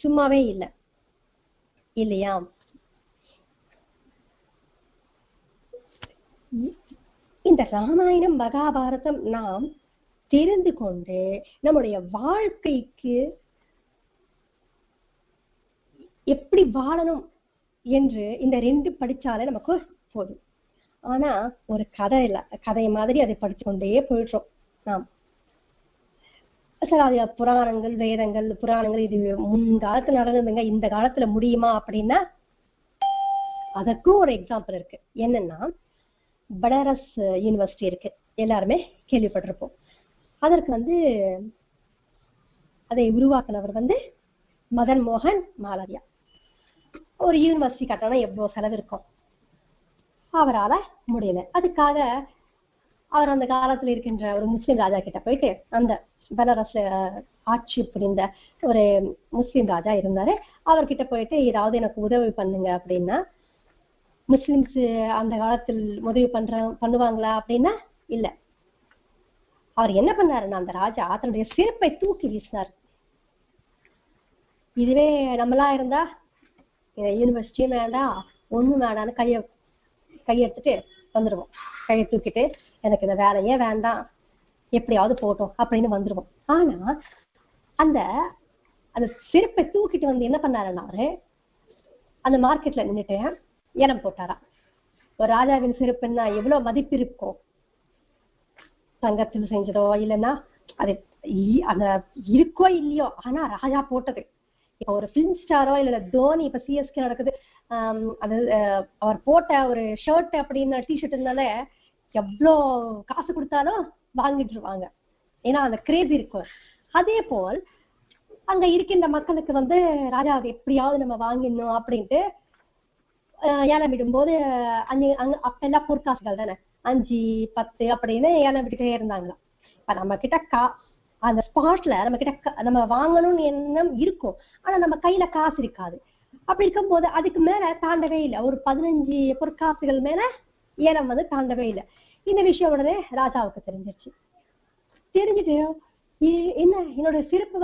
சும்மாவே இல்லை இல்லையா? இந்த ராமாயணம் மகாபாரதம் நாம் தெரிந்து கொண்டு நம்முடைய வாழ்க்கைக்கு எப்படி வாழணும் என்று இந்த 2 படிச்சாலே நமக்கு போதும். ஆனா ஒரு கதை இல்ல, கதை மாதிரி அதை படிச்சு கொண்டே போயிடுறோம் நாம். சார் அது புராணங்கள், வேதங்கள், புராணங்கள் இது முன்காலத்துல நடந்ததுங்க, இந்த காலத்துல முடியுமா அப்படின்னா அதற்கும் ஒரு எக்ஸாம்பிள் இருக்கு. என்னன்னா பனாரஸ் யூனிவர்சிட்டி இருக்கு, எல்லாருமே கேள்விப்பட்டிருப்போம். அதற்கு அதை உருவாக்குனவர் மதன் மோகன் மாளவியா. ஒரு யூனிவர்சிட்டி கட்டணம் எவ்வளவு செலவு இருக்கும், அவரால முடியல. அதுக்காக அவர் அந்த காலத்துல இருக்கின்ற ஒரு முஸ்லிம் ராஜா கிட்ட போயிட்டு, அந்த பனாரஸ்ல ஆட்சி புரிந்த ஒரு முஸ்லிம் ராஜா இருந்தாரு, அவர்கிட்ட போயிட்டு ஏதாவது எனக்கு உதவி பண்ணுங்க அப்படின்னா, முஸ்லிம்ஸ் அந்த காலத்தில் உதவி பண்ணுவாங்களா அப்படின்னா இல்ல. அவர் என்ன பண்ணாருன்னா, அந்த ராஜா தன்னுடைய செருப்பை தூக்கி வீசினார். இதுவே நம்மளா இருந்தா யூனிவர்சிட்டியும் வேண்டாம் ஒண்ணும் வேண்டாம்னு கையெடுத்துட்டு வந்துடுவோம். கையை தூக்கிட்டு எனக்கு இந்த வேலையே வேண்டாம், எப்படியாவது போட்டோம் அப்படின்னு வந்துருவோம். ஆனா அந்த செருப்பை தூக்கிட்டு என்ன பண்ணாருன்னா, அந்த மார்க்கெட்ல நின்றுட்டு ஏலம் போட்டாரா. ஒரு ராஜாவின் செருப்புன்னா எவ்வளவு மதிப்பு இருக்கும், தங்கத்தில் செஞ்சதோ இல்லைன்னா அது அந்த இருக்கோ இல்லையோ, ஆனா ராஜா போட்டது. இப்ப ஒரு பிலிம் ஸ்டாரோ இல்ல தோனி, இப்ப சிஎஸ்கே நடக்குது, அது அவர் போட்ட ஒரு ஷர்ட் அப்படின்னு டிஷர்ட்னால எவ்வளோ காசு கொடுத்தாலும் வாங்கிட்டுருவாங்க, ஏன்னா அந்த கிரேஸ் இருக்கும். அதே போல் அங்க இருக்கின்ற மக்களுக்கு ராஜா அது எப்படியாவது நம்ம வாங்கிடணும் அப்படின்ட்டு ஏலம் விடும்போது அப்பெல்லாம் பொற்காசுகள் தானே, 5, 10 அப்படின்னு ஏலம் விட்டுட்டே இருந்தாங்களாம். இப்ப நம்ம கிட்ட அந்த ஸ்பாட்ல நம்ம கிட்ட நம்ம வாங்கணும்னு எண்ணம் இருக்கும், ஆனா நம்ம கையில காசு இருக்காது. அப்படி இருக்கும் போது அதுக்கு மேல தாண்டவே இல்லை. ஒரு 15 பொற்காசுகள் மேல ஏலம் தாண்டவே இல்லை. இந்த விஷயம் உடனே ராஜாவுக்கு தெரிஞ்சிருச்சு. தெரிஞ்சுட்டு என்ன என்னோட செருப்பு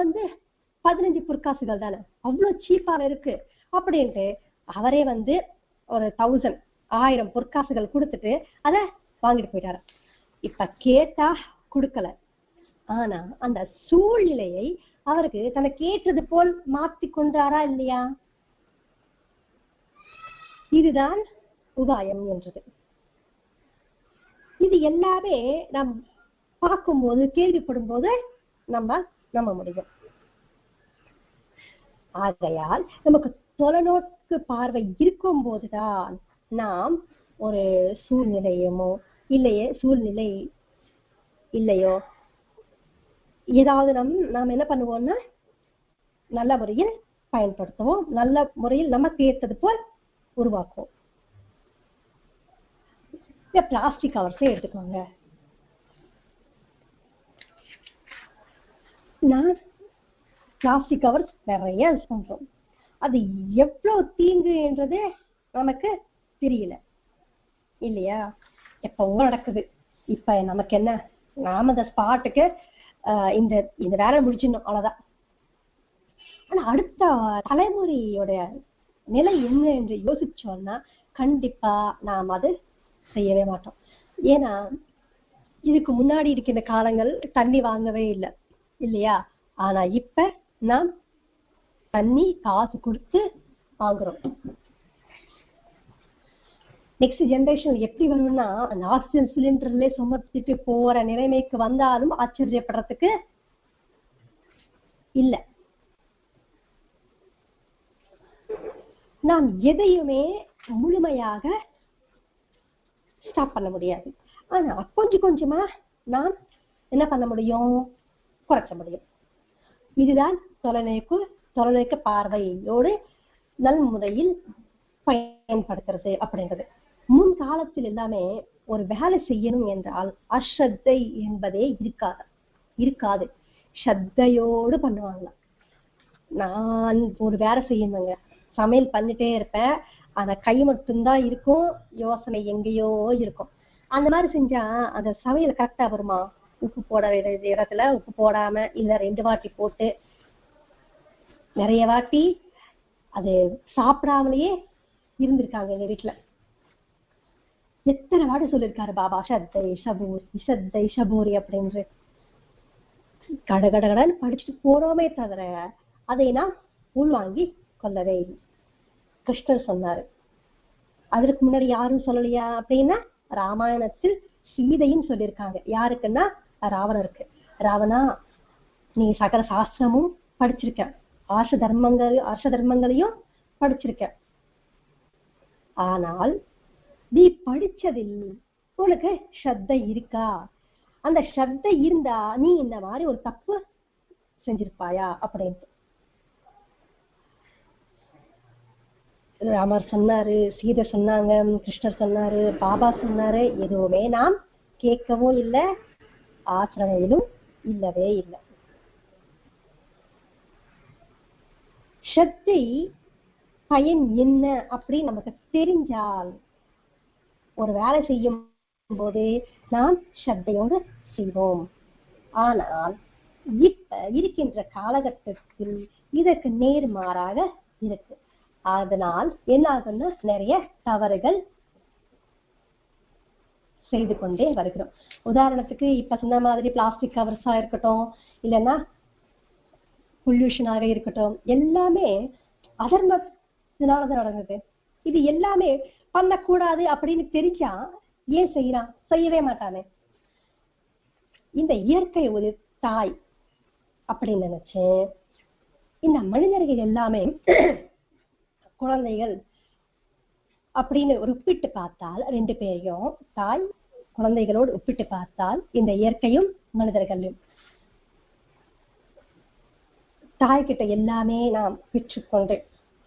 15 பொற்காசுகள் தானே, அவ்வளவு சீப்பான இருக்கு அப்படின்ட்டு அவரே ஒரு 1000 பொற்காசுகள் கொடுத்துட்டு அத வாங்கிட்டு போயிட்டாரு. இப்ப கேட்டா கொடுக்கல. ஆனா அந்த சூழ்நிலையை அவருக்கு தனக்கு ஏற்றது போல் மாத்தி கொண்டாரா இல்லையா? இதுதான் உபாயம் என்றது. இது எல்லாமே நாம் பார்க்கும்போது கேள்விப்படும் போது நம்ம நம்ப முடியும். ஆகையால் நமக்கு தொலைநோக்கு பார்வை இருக்கும் போதுதான் நாம் ஒரு சூழ்நிலை இல்லையோ ஏதாவது நாம் என்ன பண்ணுவோம்னா நல்ல முறையில் பயன்படுத்துவோம், நல்ல முறையில் நமக்கு ஏற்றது போல் உருவாக்குவோம். பிளாஸ்டிக் கவர்ஸை எடுத்துக்கோங்க. நான் பிளாஸ்டிக் கவர்ஸ் நிறைய யூஸ் பண்றோம். அது எவ்வளவு தீங்கு என்றது நமக்கு தெரியல இல்லையா? எப்பவும் நடக்குது. இப்ப நமக்கு என்ன, நாம அந்த ஸ்பாட்டுக்கு இந்த வேலை முடிச்சிடணும் அவ்வளவுதான். ஆனா அடுத்த தலைமுறையோட நிலை என்ன என்று யோசிச்சோம்னா கண்டிப்பா நாம் அது செய்யவே மாட்டோம். ஏன்னா இதுக்கு முன்னாடி இருக்கின்ற காலங்கள் தண்ணி வாங்கவே இல்லை இல்லையா? ஆனா இப்ப நாம் தண்ணி காசு கொடுத்து வாங்குறோம். நெக்ஸ்ட் ஜெனரேஷன் எப்படி வரும்னா அந்த ஆக்சிஜன் சிலிண்டர்ல சுமத்திட்டு போற நிலைமைக்கு வந்தாலும் ஆச்சரியப்படுறதுக்கு இல்ல. நாம் எதையுமே முழுமையாக ஸ்டாப் பண்ண முடியாது. ஆனா கொஞ்சம் கொஞ்சமா நாம் என்ன பண்ண முடியும், குறைக்க முடியும். இதுதான் தொலைநோக்கு பார்வையோடு நல் முறையில் பயன்படுத்துறது அப்படின்றது. முன் காலத்தில் எல்லாமே ஒரு வேலை செய்யணும் என்றால் அஸ்ரத்தை என்பதே இருக்காது. ஸ்ரத்தையோடு பண்ணுவாங்க. நான் ஒரு வேலை செய்யணுங்க, சமையல் பண்ணிட்டே இருப்பேன், ஆனா கை மட்டும்தான் இருக்கும், யோசனை எங்கேயோ இருக்கும். அந்த மாதிரி செஞ்சா அந்த சமையல் கரெக்டா வருமா? உப்பு போட வேண்டிய இடத்துல உப்பு போடாம இல்ல 2 வாட்டி போட்டு நிறைய வாட்டி அது சாப்பிடாமலேயே இருந்திருக்காங்க எங்க வீட்டுல. எத்தனை வாட்டி சொல்லியிருக்காரு பாபா சத்தை ஷபூரி அப்படின்னு. கடகடகடன்னு படிச்சுட்டு போறோமே தவிர அதை நான் உள்வாங்கி கொள்ளவே இல்லை. கிருஷ்ணர் சொன்னாரு. அதற்கு முன்னாடி யாரும் சொல்லலையா அப்படின்னா ராமாயணத்தில் சீதையும் சொல்லியிருக்காங்க. யாருக்குன்னா ராவணருக்கு. ராவணா, நீ சகல சாஸ்திரமும் படிச்சிருக்க, ஆர்ஷ தர்மங்களையும் படிச்சிருக்க, ஆனால் நீ படிச்சதில் உனக்கு ஸ்ரத்தை இருக்கா? அந்த ஸ்ரத்தை இருந்தா நீ இந்த மாதிரி ஒரு தப்பு செஞ்சிருப்பாயா அப்படின்ட்டு ராமர் சொன்னாரு, சீதை சொன்னாங்க, கிருஷ்ணர் சொன்னாரு, பாபா சொன்னாரு. எதுவுமே நாம் கேட்கவும் இல்லை, ஆசிரமையிலும் இல்லவே இல்லை. ஸ்ரத்தை பயன் என்ன அப்படின்னு நமக்கு தெரிஞ்சால் ஒரு வேலை செய்யும் போது நாம் ஸ்ரத்தையோடு செய்வோம். ஆனால் இப்ப இருக்கின்ற காலகட்டத்தில் இதற்கு நேர்மாறாக இருக்கு. அதனால் என்ன ஆகும்னா நிறைய தவறுகள் செய்து கொண்டே வருகிறோம். உதாரணத்துக்கு இப்ப சொன்ன மாதிரி பிளாஸ்டிக் கவர்ஸா இருக்கட்டும், இல்லைன்னா பொல்யூஷனாக இருக்கட்டும், எல்லாமே அதர்மத்தினாலதான் நடந்தது. இது எல்லாமே பண்ணக்கூடாது அப்படின்னு தெரிஞ்சா ஏன் செய்யறான்? செய்யவே மாட்டானே. இந்த இயற்கை ஒரு தாய் அப்படின்னு நினைச்சேன். இந்த மனிதர்கள் எல்லாமே குழந்தைகள் அப்படின்னு ஒப்பிட்டு பார்த்தால், 2 பேரையும் தாய் குழந்தைகளோடு ஒப்பிட்டு பார்த்தால் இந்த இயற்கையும் மனிதர்களும் தாய்கிட்ட எல்லாமே நாம் பெற்றுக்கொண்டு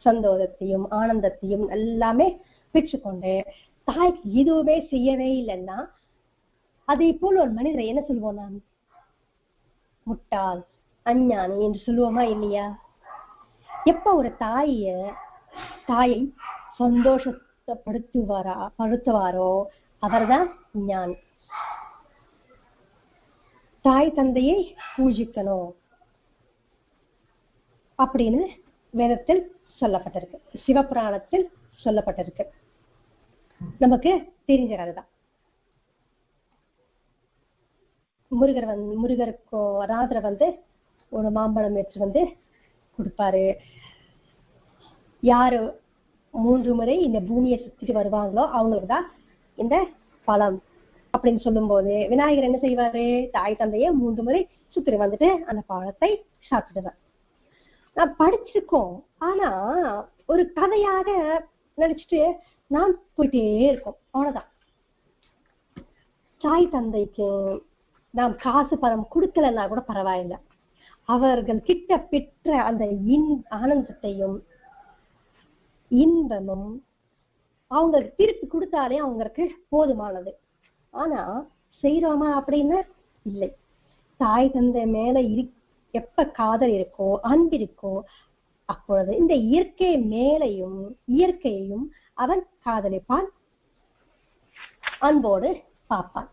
சந்தோஷத்தையும் ஆனந்தத்தையும் எல்லாமே பெற்றுக்கொண்டு தாய்க்கு எதுவுமே செய்யவே இல்லைன்னா அதே போல் ஒரு மனிதரை என்ன சொல்வோம்? நாம் முட்டாள், அஞ்ஞானி என்று சொல்லுவோமா இல்லையா? எப்ப ஒரு தாயை சந்தோஷப்படுத்துவாரோ அவர்தான் ஞானி. தாய் தந்தையை பூஜிக்கணும் அப்படின்னு வேதத்தில் சொல்லப்பட்டிருக்கு, சிவபுராணத்தில் சொல்லப்பட்டிருக்கு. நமக்கு தெரிஞ்ச கதைதான். முருகருக்கும் ராதரை ஒரு மாம்பழம் எடுத்து கொடுப்பாரு. யாரு 3 முறை இந்த பூமியை சுத்திட்டு வருவாங்களோ அவங்களுக்கு தான் இந்த பழம் அப்படின்னு சொல்லும் போது விநாயகர் என்ன செய்வாரு, தாய் தந்தைய 3 முறை சுத்திட்டு அந்த பழத்தை சாப்பிட்டுடுவார். நான் படிச்சிருக்கோம், ஆனா ஒரு கதையாக நினைச்சிட்டு நான் போயிட்டே இருக்கோம், அவ்வளவுதான். தாய் தந்தைக்கு நாம் காசு பணம் கொடுக்கலன்னா கூட பரவாயில்லை, அவர்கள் கிட்ட பெற்ற அந்த ஆனந்தத்தையும் இன்பமும் அவங்களுக்கு திருப்பி கொடுத்தாலே அவங்களுக்கு போதுமானது. ஆனா செய்யறோமா அப்படின்னு இல்லை. தாய் தந்தை மேல எப்ப காதல் இருக்கோ, அன்பு இருக்கோ, அப்பொழுது இந்த இயற்கையையும் அவன் காதலிப்பான், அன்போடு பார்ப்பான்,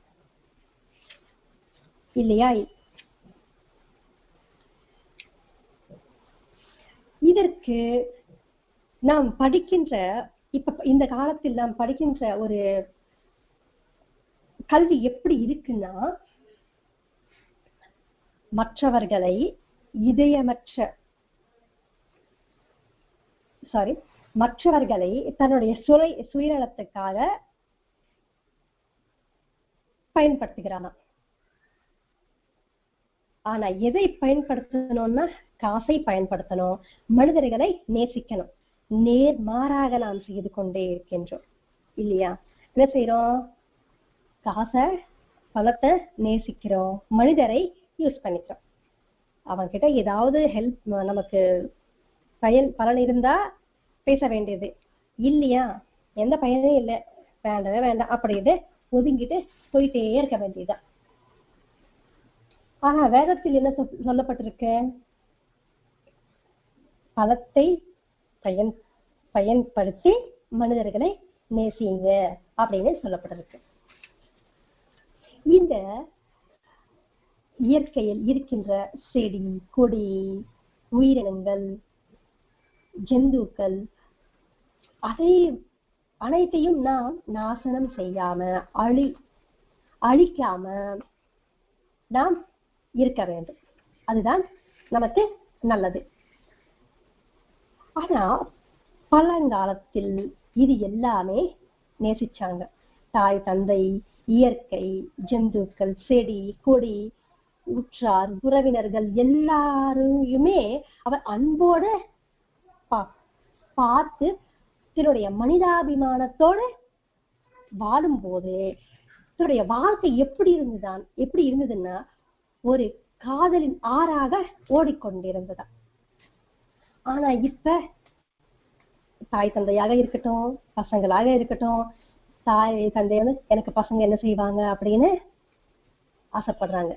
இல்லையா? இதற்கு நாம் படிக்கின்ற இந்த காலத்தில் நாம் படிக்கின்ற ஒரு கல்வி எப்படி இருக்குன்னா, மற்றவர்களை மற்றவர்களை தன்னுடைய சுயநலத்துக்காக பயன்படுத்துகிறானா. ஆனா எதை பயன்படுத்தணும்னா காசை பயன்படுத்தணும், மனிதர்களை நேசிக்கணும். நேர்மாறாக நாம் செய்து கொண்டே இருக்கின்றோம், இல்லையா? என்ன செய்யறோம்? காசை பணத்தை நேசிக்கிறோம், மனிதரை யூஸ் பண்ணிக்கிறோம். அவன்கிட்ட ஏதாவது ஹெல்ப் நமக்கு பலன் இருந்தா பேச வேண்டியது, இல்லையா எந்த பயனே இல்லை, வேண்டவே வேண்டாம் அப்படின்னு ஒதுங்கிட்டு போயிட்டே இருக்க வேண்டியதுதான். ஆனா வேதத்தில் என்ன சொல்லப்பட்டிருக்கு? பலத்தை பயன்படுத்தி மனிதர்களை நேசிங்க அப்படின்னு சொல்லப்பட்டிருக்கு. இந்த இயற்கையில் இருக்கின்ற செடி கொடி உயிரினங்கள் ஜந்துக்கள் அனைத்தையும் நாம் நாசனம் செய்யாம அழிக்காம நாம் இருக்க வேண்டும், அதுதான் நமக்கு நல்லது. ஆனா பழங்காலத்தில் இது எல்லாமே நேசிச்சாங்க. தாய் தந்தை இயற்கை ஜந்துக்கள் செடி கொடி உற்றார் உறவினர்கள் எல்லாரையுமே அவர் அன்போடு பார்த்து தன்னுடைய மனிதாபிமானத்தோட வாழும் போது தன்னுடைய வாழ்க்கை எப்படி இருந்ததுன்னா ஒரு காதலின் ஆறாக ஓடிக்கொண்டிருந்ததா. ஆனா இப்ப தாய் தந்தையாக இருக்கட்டும் பசங்களாக இருக்கட்டும், தாய் தந்தை எனக்கு பசங்க என்ன செய்வாங்க அப்படின்னு ஆசைப்படுறாங்க.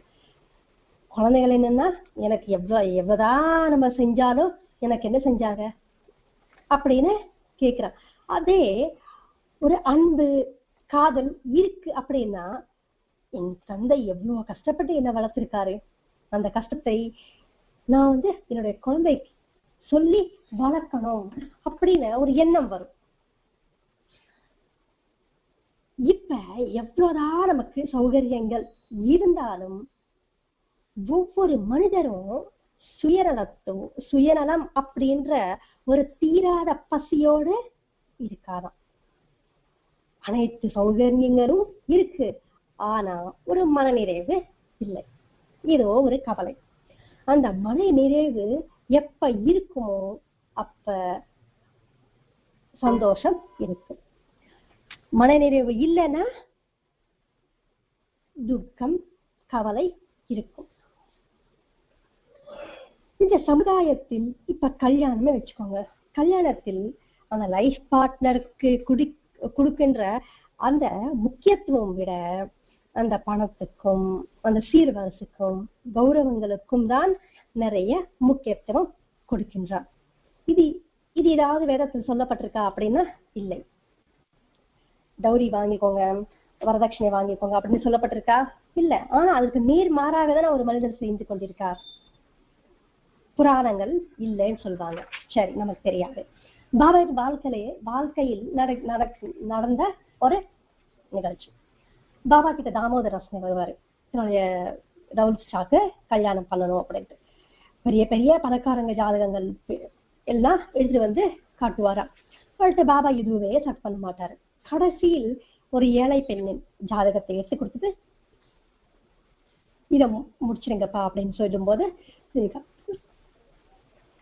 குழந்தைகள் என்னன்னா எனக்கு எவ்வளவுதான் நம்ம செஞ்சாலும் எனக்கு என்ன செஞ்சாங்க அப்படின்னு கேக்குறான். அதே ஒரு அன்பு காதல் இருக்கு அப்படின்னா, என் தந்தை எவ்வளவு கஷ்டப்பட்டு என்ன வளர்த்திருக்காரு, அந்த கஷ்டத்தை நான் என்னுடைய குழந்தைக்கு சொல்லி வளர்க்கணும் அப்படின்னு ஒரு எண்ணம் வரும். இப்ப எவ்வளவுதான் நமக்கு சௌகரியங்கள் இருந்தாலும் ஒவ்வொரு மனிதரும் சுயநலம் அப்படின்ற ஒரு தீராத பசியோடு இருக்காராம். அனைத்து சௌகரியங்களும் இருக்கு, ஆனா ஒரு மனநிறைவு இல்லை. இதோ ஒரு கவலை. அந்த மன நிறைவு எப்ப இருக்குமோ அப்ப சந்தோஷம் இருக்கு. மனநிறைவு இல்லைன்னா துக்கம் கவலை இருக்கும். இந்த சமுதாயத்தில் இப்ப கல்யாணமே வச்சுக்கோங்க, கல்யாணத்தில் அந்த லைஃப் பார்ட்னருக்கு கொடுக்கின்ற அந்த முக்கியத்துவம் விட அந்த பணத்துக்கும் அந்த சீர்வரிசைக்கும் கௌரவங்களுக்கும் தான் நிறைய முக்கியத்துவம் கொடுக்கின்றார். இது ஏதாவது வேதத்தில் சொல்லப்பட்டிருக்கா அப்படின்னா இல்லை. டௌரி வாங்கிக்கோங்க, வரதட்சணை வாங்கிக்கோங்க அப்படின்னு சொல்லப்பட்டிருக்கா? இல்ல. ஆனா அதுக்கு நேர் மாறாக தானே ஒரு மனிதர் செய்து கொண்டிருக்கார். புராணங்கள் இல்லைன்னு சொல்றாங்க. சரி, நமக்கு தெரியாது. பாபா வாழ்க்கையில் நடந்த ஒரு நிகழ்ச்சி. பாபா கிட்ட தாமோதரசன் வருவாரு, தன்னுடைய ரவுல் ஸ்டாக்கு கல்யாணம் பண்ணணும் அப்படின்ட்டு. பெரிய பெரிய பணக்காரங்க ஜாதகங்கள் எல்லாம் எடுத்துட்டு வந்து காட்டுவாரா. அடுத்து பாபா இதுவே செக் பண்ண மாட்டாரு. கடைசியில் ஒரு ஏழை பெண்ணின் ஜாதகத்தை எடுத்து கொடுத்துட்டு இதை முடிச்சிருங்கப்பா அப்படின்னு சொல்லும் போது,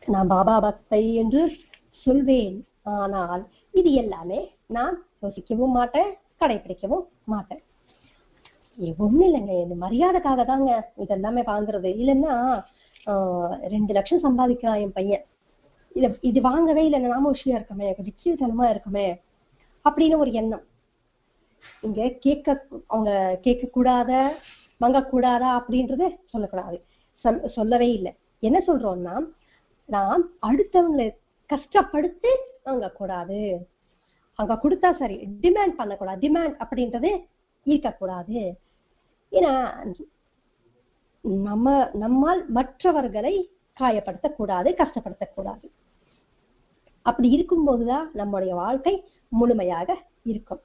நான் பாபா பக்தை என்று சொல்வேன், ஆனால் இது எல்லாமே நான் யோசிக்கவும் மாட்டேன், கடைபிடிக்கவும் மாட்டேன். ஒண்ணு இல்லைங்க, இந்த மரியாதைக்காக தாங்க இதெல்லாமே வாங்குறது. இல்லைன்னா 2 லட்சம் சம்பாதிக்கலாம் என் பையன், இது வாங்கவே இல்லைன்னா நாம விஷயம் இருக்குமே, விக்கியத்தனமா இருக்குமே அப்படின்னு ஒரு எண்ணம். இங்க அவங்க கேட்க கூடாத, வாங்கக்கூடாதா அப்படின்றது சொல்லக்கூடாது, சொல்லவே இல்லை. என்ன சொல்றோம்னா, நாம் அடுத்தவங்களை கஷ்டப்படுத்தி வாங்கக்கூடாது, அங்க கொடுத்தா சரி, டிமாண்ட் பண்ணக்கூடாது, டிமாண்ட் அப்படின்றது இருக்கக்கூடாது. ஏன்னா நம்மால் மற்றவர்களை காயப்படுத்தக்கூடாது, கஷ்டப்படுத்தக்கூடாது. அப்படி இருக்கும்போதுதான் நம்முடைய வாழ்க்கை முழுமையாக இருக்கும்.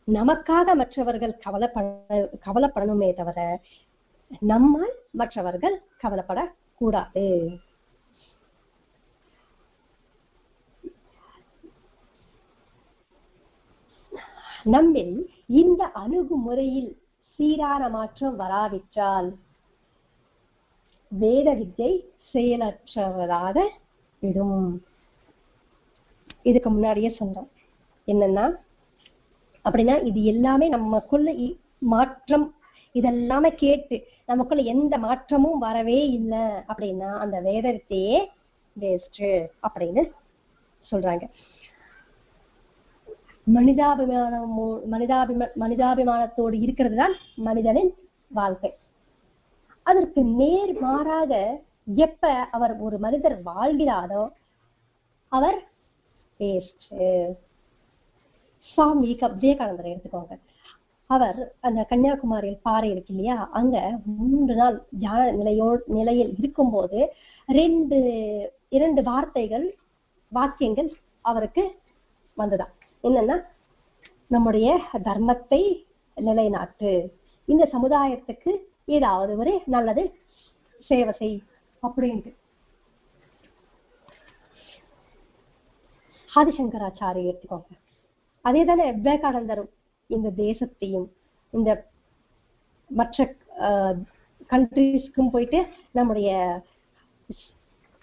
நமக்காக மற்றவர்கள் கவலைப்படணுமே தவிர நம்மால் மற்றவர்கள் கவலைப்படக்கூடாது. நம்மில் இந்த அணுகுமுறையில் சீரான மாற்றம் வராவிட்டால் வேத வித்தை செயலற்றவராக விடும். இதுக்கு முன்னாடியே சொன்னோம் என்னன்னா, அப்படின்னா இது எல்லாமே நமக்குள்ள மாற்றம், இதெல்லாமே கேட்டு நமக்குள்ள எந்த மாற்றமும் வரவே இல்லை அப்படின்னா அந்த வேத வித்தையே வேஸ்ட் அப்படின்னு சொல்றாங்க. மனிதாபிமானத்தோடு இருக்கிறது தான் மனிதனின் வாழ்க்கை. அதற்கு நேர் மாறாக எப்ப அவர் ஒரு மனிதர் வாழ்கிறாரோ அவர் வேஸ்ட். சுவாமி விவேகானந்தரை எடுத்துக்கோங்க. அவர் அந்த கன்னியாகுமரியில் பாறை இருக்கு இல்லையா, அங்க 3 நாள் தியான நிலையில் இருக்கும்போது 2 வாக்கியங்கள் அவருக்கு வந்ததா. என்னன்னா, நம்முடைய தர்மத்தை நிலைநாட்டு, இந்த சமுதாயத்துக்கு ஏதாவது ஒரு நல்லது சேவை செய் அப்படின்ட்டு. ஆதிசங்கராச்சாரி எடுத்துக்கோங்க. அதே தானே விவேகானந்தரும் இந்த தேசத்தையும் இந்த மற்ற கண்ட்ரீஸ்க்கும் போயிட்டு நம்முடைய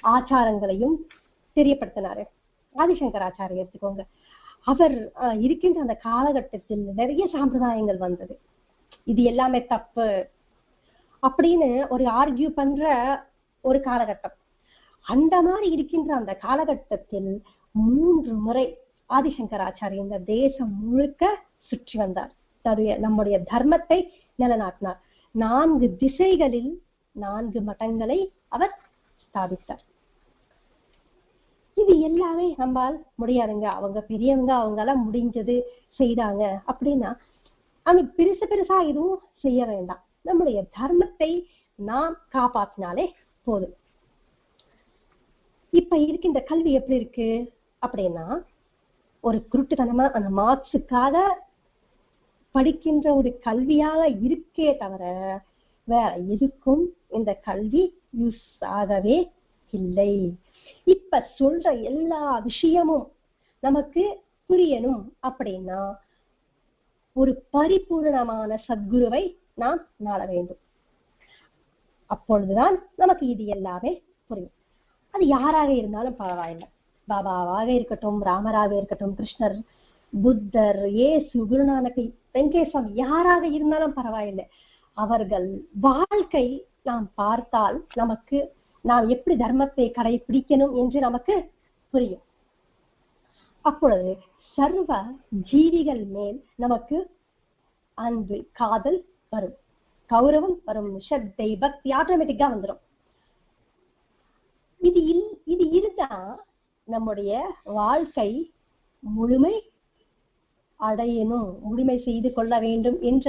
ஆச்சாரங்களையும் தெரியப்படுத்தினாரு. ஆதிசங்கராச்சாரி எடுத்துக்கோங்க. அவர் இருக்கின்ற அந்த காலகட்டத்தில் நிறைய சாம்பிரதாயங்கள் வந்தது, இது எல்லாமே தப்பு அப்படின்னு ஒரு ஆர்கியூ பண்ற ஒரு காலகட்டம். அந்த மாதிரி இருக்கின்ற அந்த காலகட்டத்தில் 3 முறை ஆதிசங்கராச்சாரி இந்த தேசம் முழுக்க சுற்றி வந்தார். நம்முடைய தர்மத்தை நிலைநாட்டினார். 4 திசைகளில் 4 மட்டங்களை அவர் ஸ்தாபித்தார். இது எல்லாமே நம்மால் முடியாதுங்க, அவங்க பெரியவங்க, அவங்களால முடிஞ்சது செய்தாங்க அப்படின்னா அங்க பெருசா எதுவும் செய்ய வேண்டாம். நம்முடைய தர்மத்தை நாம் காப்பாற்றினாலே போதும். இப்ப இருக்கின்ற கல்வி எப்படி இருக்கு அப்படின்னா, ஒரு குருட்டுத்தனமா அந்த மார்க்ஸுக்காக படிக்கின்ற ஒரு கல்வியாக இருக்கே தவிர வேற எதுக்கும் இந்த கல்வி யூஸ் ஆகவே இல்லை. இப்ப சொல்ற எல்லா விஷயமும் நமக்கு புரியணும் அப்படின்னா ஒரு பரிபூர்ணமான சத்குருவை நாம் நாட வேண்டும். அப்பொழுதுதான் நமக்கு இது எல்லாமே புரியும். அது யாராக இருந்தாலும் பரவாயில்லை, பாபாவாக இருக்கட்டும், ராமராக இருக்கட்டும், கிருஷ்ணர், புத்தர், இயேசு, குருநானக், வெங்கடேசம், யாராக இருந்தாலும் பரவாயில்லை. அவர்கள் வாழ்க்கை நாம் பார்த்தால் நமக்கு நாம் எப்படி தர்மத்தை கடைபிடிக்கணும் என்று நமக்கு புரியும். அப்பொழுது சர்வ ஜீவிகள் மேல் நமக்கு அன்பு, காதல் வரும், கௌரவம் வரும், ஸ்ரத்தை, பக்தி ஆட்டோமேட்டிக்கா வந்துடும். இது இருந்தா நம்முடைய வாழ்க்கை முழுமை அடையணும், முழுமை செய்து கொள்ள வேண்டும் என்ற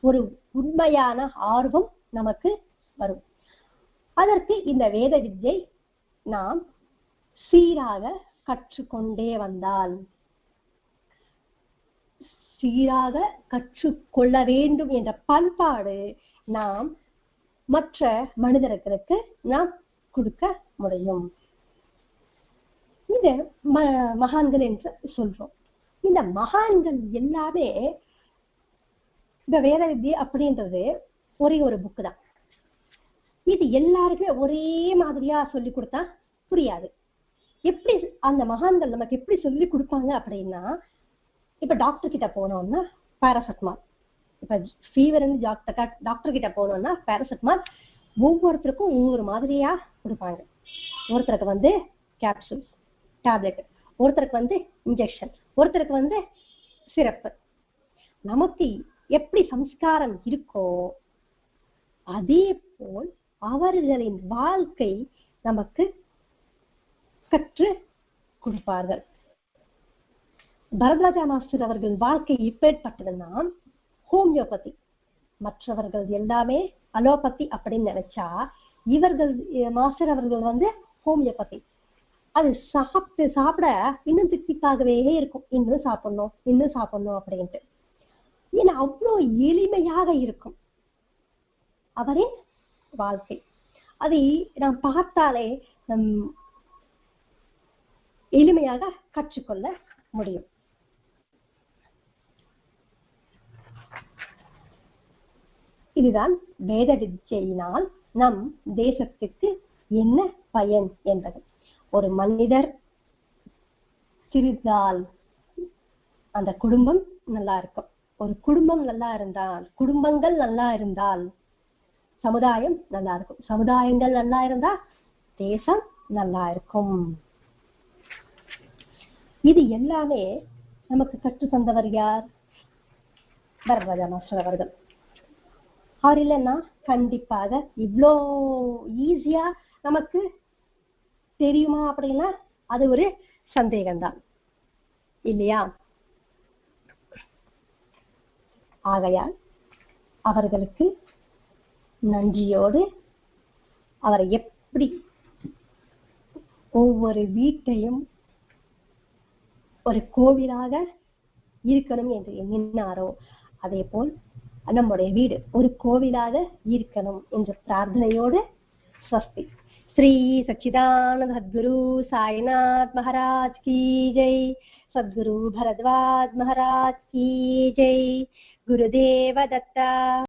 ஒரு உண்மையான ஆர்வம் நமக்கு வரும். அதற்கு இந்த வேத வித்யை நாம் சீராக கற்றுக்கொண்டே வந்தால், சீராக கற்றுக்கொள்ள வேண்டும் என்ற பண்பாடு நாம் மற்ற மனிதர்களுக்கு நாம் கொடுக்க முடியும். இந்த மகான்கள் என்று சொல்றோம். இந்த மகான்கள் எல்லாமே இந்த வேத வித்யை அப்படின்றது ஒரே ஒரு புக்கு தான். இது எல்லாருக்குமே ஒரே மாதிரியா சொல்லி கொடுத்தா புரியாது. எப்படி அந்த மகான்கள் நமக்கு எப்படி சொல்லி கொடுப்பாங்க அப்படின்னா, இப்ப டாக்டர் கிட்ட போனோம்னா பாராசெட்டமால், இப்ப ஃபீவர் டாக்டர் கிட்ட போனோம்னா பாராசெட்டமால் ஒவ்வொருத்தருக்கும் ஒவ்வொரு மாதிரியா கொடுப்பாங்க. ஒருத்தருக்கு கேப்சூல்ஸ் டேப்லெட், ஒருத்தருக்கு இன்ஜெக்ஷன், ஒருத்தருக்கு சிரப்பு. நமக்கு எப்படி சம்ஸ்காரம் இருக்கோ அதே போல் அவர்களின் வாழ்க்கை நமக்கு கற்று கொடுப்பார்கள். பரத்வாஜா மாஸ்டர் அவர்கள் வாழ்க்கை எப்பேற்பட்டதுன்னா ஹோமியோபதி. மற்றவர்கள் எல்லாமே அலோபதி அப்படின்னு நினைச்சா, இவர்கள் மாஸ்டர் அவர்கள் ஹோமியோபதி. அது சாப்பிட இன்னும் தித்திப்பாகவே இருக்கும், இன்னும் சாப்பிடணும் அப்படின்ட்டு. ஏன்னா அவ்வளோ எளிமையாக இருக்கும் அவரின் வாழ்க்கை. அதை நாம் பார்த்தாலே நம் எளிமையாக கற்றுக்கொள்ள முடியும். இதுதான் வேத வித்யினால் நம் தேசத்துக்கு என்ன பயன் என்பது. ஒரு மனிதர் திருந்தால் அந்த குடும்பம் நல்லா இருக்கும். ஒரு குடும்பம் நல்லா இருந்தால், குடும்பங்கள் நல்லா இருந்தால் சமுதாயம் நல்லா இருக்கும். சமுதாயங்கள் நல்லா இருந்தா தேசம் நல்லா இருக்கும். இது எல்லாமே நமக்கு கற்று தந்தவர் யார்? பரத்வாஜா மாஸ்டர் அவர்கள். அவர் இல்லைன்னா கண்டிப்பாக இவ்வளோ ஈஸியா நமக்கு தெரியுமா அப்படின்னா அது ஒரு சந்தேகம்தான் இல்லையா? ஆகையால் அவர்களுக்கு நன்றியோடு அவரை எப்படி ஒவ்வொரு வீட்டையும் ஒரு கோவிலாக இருக்கணும் என்று எண்ணினாரோ அதே போல் நம்முடைய வீடு ஒரு கோவிலாக இருக்கணும் என்ற பிரார்த்தனையோடு ஸ்வஸ்தி. श्री सच्चिदानंद सद्गुरु साईनाथ महाराज की जय. सद्गुरु भरद्वाज महाराज की जय. गुरुदेव दत्ता.